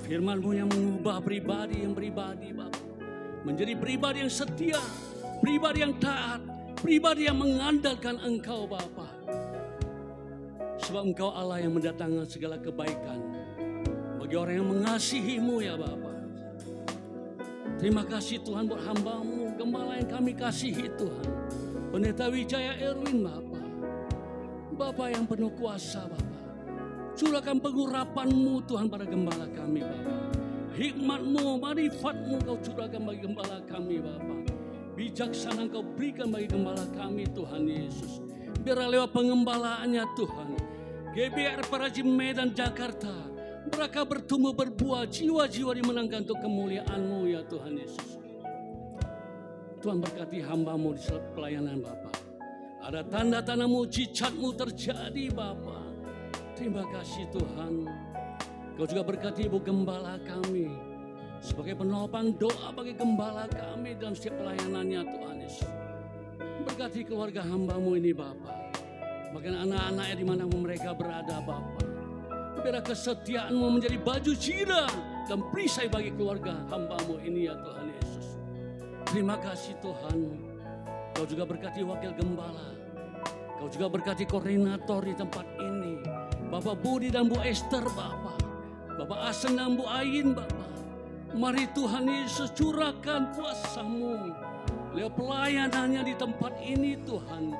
S8: firman-Mu yang mengubah pribadi yang beribadi Bapa, menjadi pribadi yang setia, pribadi yang taat, pribadi yang mengandalkan Engkau Bapa. Sebab Engkau Allah yang mendatangkan segala kebaikan bagi orang yang mengasihi-Mu ya Bapa. Terima kasih Tuhan buat hamba-Mu, gembala yang kami kasihi Tuhan, Pendeta Wijaya Erwin Bapa. Bapa yang penuh kuasa Bapa, curahkan pengurapan-Mu Tuhan pada gembala kami Bapa. Hikmat-Mu, marifat-Mu Kau curahkan bagi gembala kami Bapa. Bijaksana Kau berikan bagi gembala kami Tuhan Yesus. Biar lewat pengembalaannya Tuhan, GBR Parajim Medan Jakarta, mereka bertumbuh berbuah, jiwa-jiwa dimenangkan untuk kemuliaan-Mu ya Tuhan Yesus. Tuhan berkati hamba-Mu di pelayanan Bapa. Ada tanda-tanda mujizat-Mu terjadi Bapa. Terima kasih Tuhan. Kau juga berkati Ibu Gembala kami sebagai penopang doa bagi gembala kami dalam setiap pelayanannya Tuhan Yesus. Berkati keluarga hamba-Mu ini Bapa, bahkan anak-anaknya di mana mereka berada Bapa. Biar kesetiaan-Mu menjadi baju zirah dan perisai bagi keluarga hamba-Mu ini ya Tuhan Yesus. Terima kasih Tuhan. Kau juga berkati wakil gembala. Kau juga berkati koordinator di tempat ini, Bapak Budi dan Bu Esther Bapak, Bapak Asen dan Bu Ain Bapak. Mari Tuhan Yesus curahkan kuasa-Mu lewat pelayanannya di tempat ini Tuhan.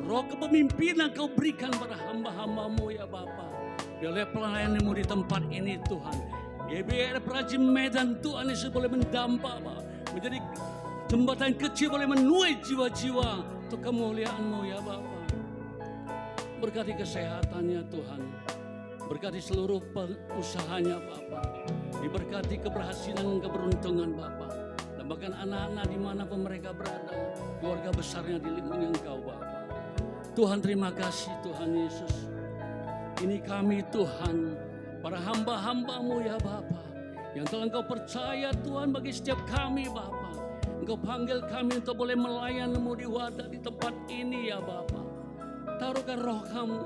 S8: Roh kepemimpinan Kau berikan pada hamba-hamba-Mu ya Bapa. Biar lewat pelayanan-Mu di tempat ini Tuhan, GBR Parajim Medan Tuhan Yesus boleh mendampak Bapak, menjadi jembatan kecil boleh menuai jiwa-jiwa untuk kemuliaan-Mu ya Bapa. Berkati kesehatannya Tuhan, berkati seluruh usahanya Bapa, diberkati keberhasilan dan keberuntungan Bapa, dan bahkan anak-anak dimanapun mereka berada, keluarga besarnya dilindungi Engkau Bapa. Tuhan terima kasih Tuhan Yesus. Ini kami Tuhan, para hamba-hamba-Mu ya Bapa, yang telah Engkau percaya Tuhan bagi setiap kami Bapa. Engkau panggil kami untuk boleh melayan-Mu di wadah di tempat ini ya Bapa. Taruhkan roh kamu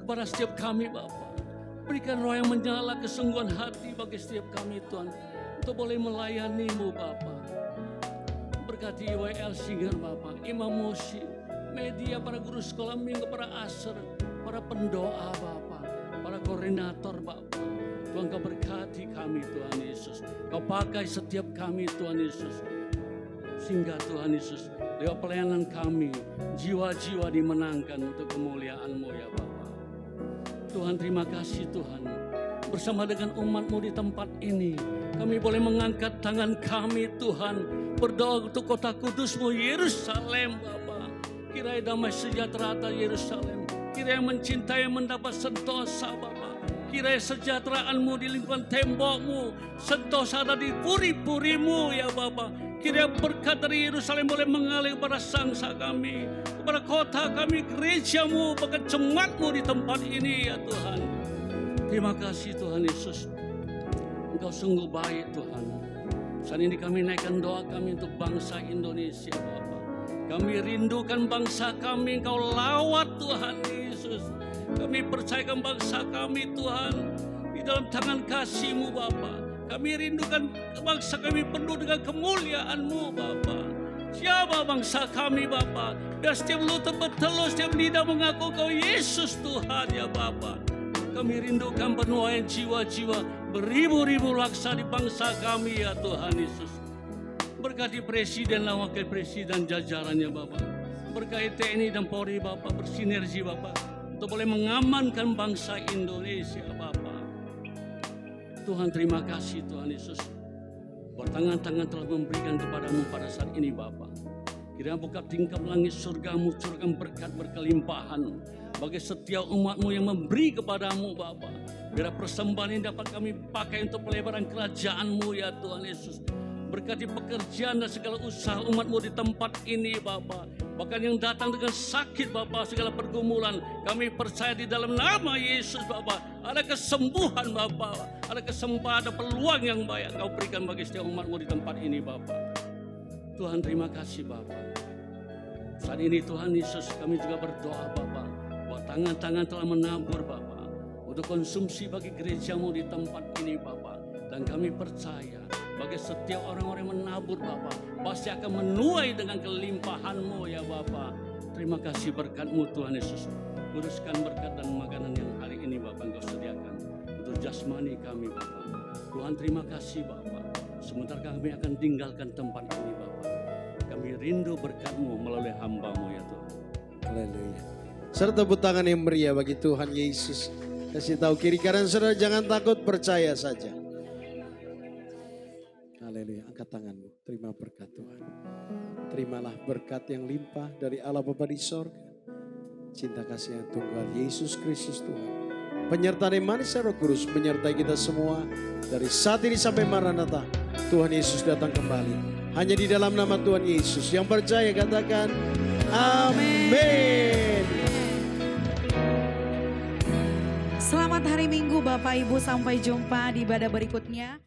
S8: kepada setiap kami Bapa. Berikan roh yang menyala kesungguhan hati bagi setiap kami Tuhan. Untuk boleh melayani-Mu Bapa. Berkati WL Singer Bapa, Imam Moshi, media, para guru sekolah minggu, para aser, para pendoa Bapa, para koordinator Bapa. Tuhan Kau berkati kami Tuhan Yesus. Kau pakai setiap kami Tuhan Yesus. Sehingga Tuhan Yesus lewat pelayanan kami, jiwa-jiwa dimenangkan untuk kemuliaan-Mu ya Bapa. Tuhan terima kasih Tuhan. Bersama dengan umat-Mu di tempat ini, kami boleh mengangkat tangan kami Tuhan. Berdoa untuk kota kudus-Mu Yerusalem Bapa. Kiranya damai sejahtera atas Yerusalem. Kiranya mencintai mendapat sentosa Bapa. Kiranya sejahtera-Mu di lingkungan tembok-Mu. Sentosa ada di puri-puri-Mu ya Bapa. Kiranya berkat dari Yerusalem boleh mengalir kepada sangsa kami. Kepada kota kami, gereja-Mu, bahkan jemaat-Mu di tempat ini ya Tuhan. Terima kasih Tuhan Yesus. Engkau sungguh baik Tuhan. Saat ini kami naikkan doa kami untuk bangsa Indonesia Bapa. Kami rindukan bangsa kami, Engkau lawat Tuhan Yesus. Kami percayakan bangsa kami Tuhan di dalam tangan kasih-Mu Bapa. Kami rindukan bangsa kami penuh dengan kemuliaan-Mu Bapa. Siapa bangsa kami Bapa? Dan setiap lutut bertelur, setiap lidah mengaku Kau Yesus Tuhan ya Bapa. Kami rindukan penuaian jiwa-jiwa beribu-ribu laksa di bangsa kami ya Tuhan Yesus. Berkati Presiden dan Wakil Presiden jajarannya Bapak. Berkati TNI dan Polri Bapak, bersinergi Bapak untuk boleh mengamankan bangsa Indonesia Bapak. Tuhan terima kasih Tuhan Yesus. Bertangan-tangan telah memberikan kepadamu pada saat ini Bapak. Kiranya buka tingkap langit surga-Mu, curahkan berkat berkelimpahan bagi setiap umat-Mu yang memberi kepadamu Bapa. Biar persembahan ini dapat kami pakai untuk pelebaran kerajaan-Mu ya Tuhan Yesus. Berkati pekerjaan dan segala usaha umat-Mu di tempat ini Bapa. Bahkan yang datang dengan sakit Bapa, segala pergumulan, kami percaya di dalam nama Yesus Bapa. Ada kesembuhan Bapa, ada kesempatan, ada peluang yang baik Kau berikan bagi setiap umat-Mu di tempat ini Bapa. Tuhan terima kasih Bapa. Saat ini Tuhan Yesus kami juga berdoa Bapa. Tangan-tangan telah menabur Bapa untuk konsumsi bagi gereja-Mu di tempat ini Bapa. Dan kami percaya bagi setiap orang-orang yang menabur Bapa pasti akan menuai dengan kelimpahan-Mu ya Bapa. Terima kasih berkat-Mu Tuhan Yesus. Uruskan berkat dan makanan yang hari ini Bapa Engkau sediakan untuk jasmani kami Bapa. Tuhan terima kasih Bapa. Sementara kami akan tinggalkan tempat ini Bapa. Kami rindu berkat-Mu melalui hamba-Mu ya Tuhan.
S2: Haleluya. Serta tepuk tangan yang meriah bagi Tuhan Yesus. Kasih tahu kiri kanan saudara, jangan takut, percaya saja. Haleluya, angkat tanganmu, terima berkat Tuhan. Terimalah berkat yang limpah dari Allah Bapa di sorga. Cinta kasih yang tunggal Yesus Kristus Tuhan. Penyertaan yang manis Roh Kudus menyertai kita semua. Dari saat ini sampai Maranatha, Tuhan Yesus datang kembali. Hanya di dalam nama Tuhan Yesus. Yang percaya katakan, amin.
S1: Selamat hari Minggu Bapak Ibu, sampai jumpa di ibadah berikutnya.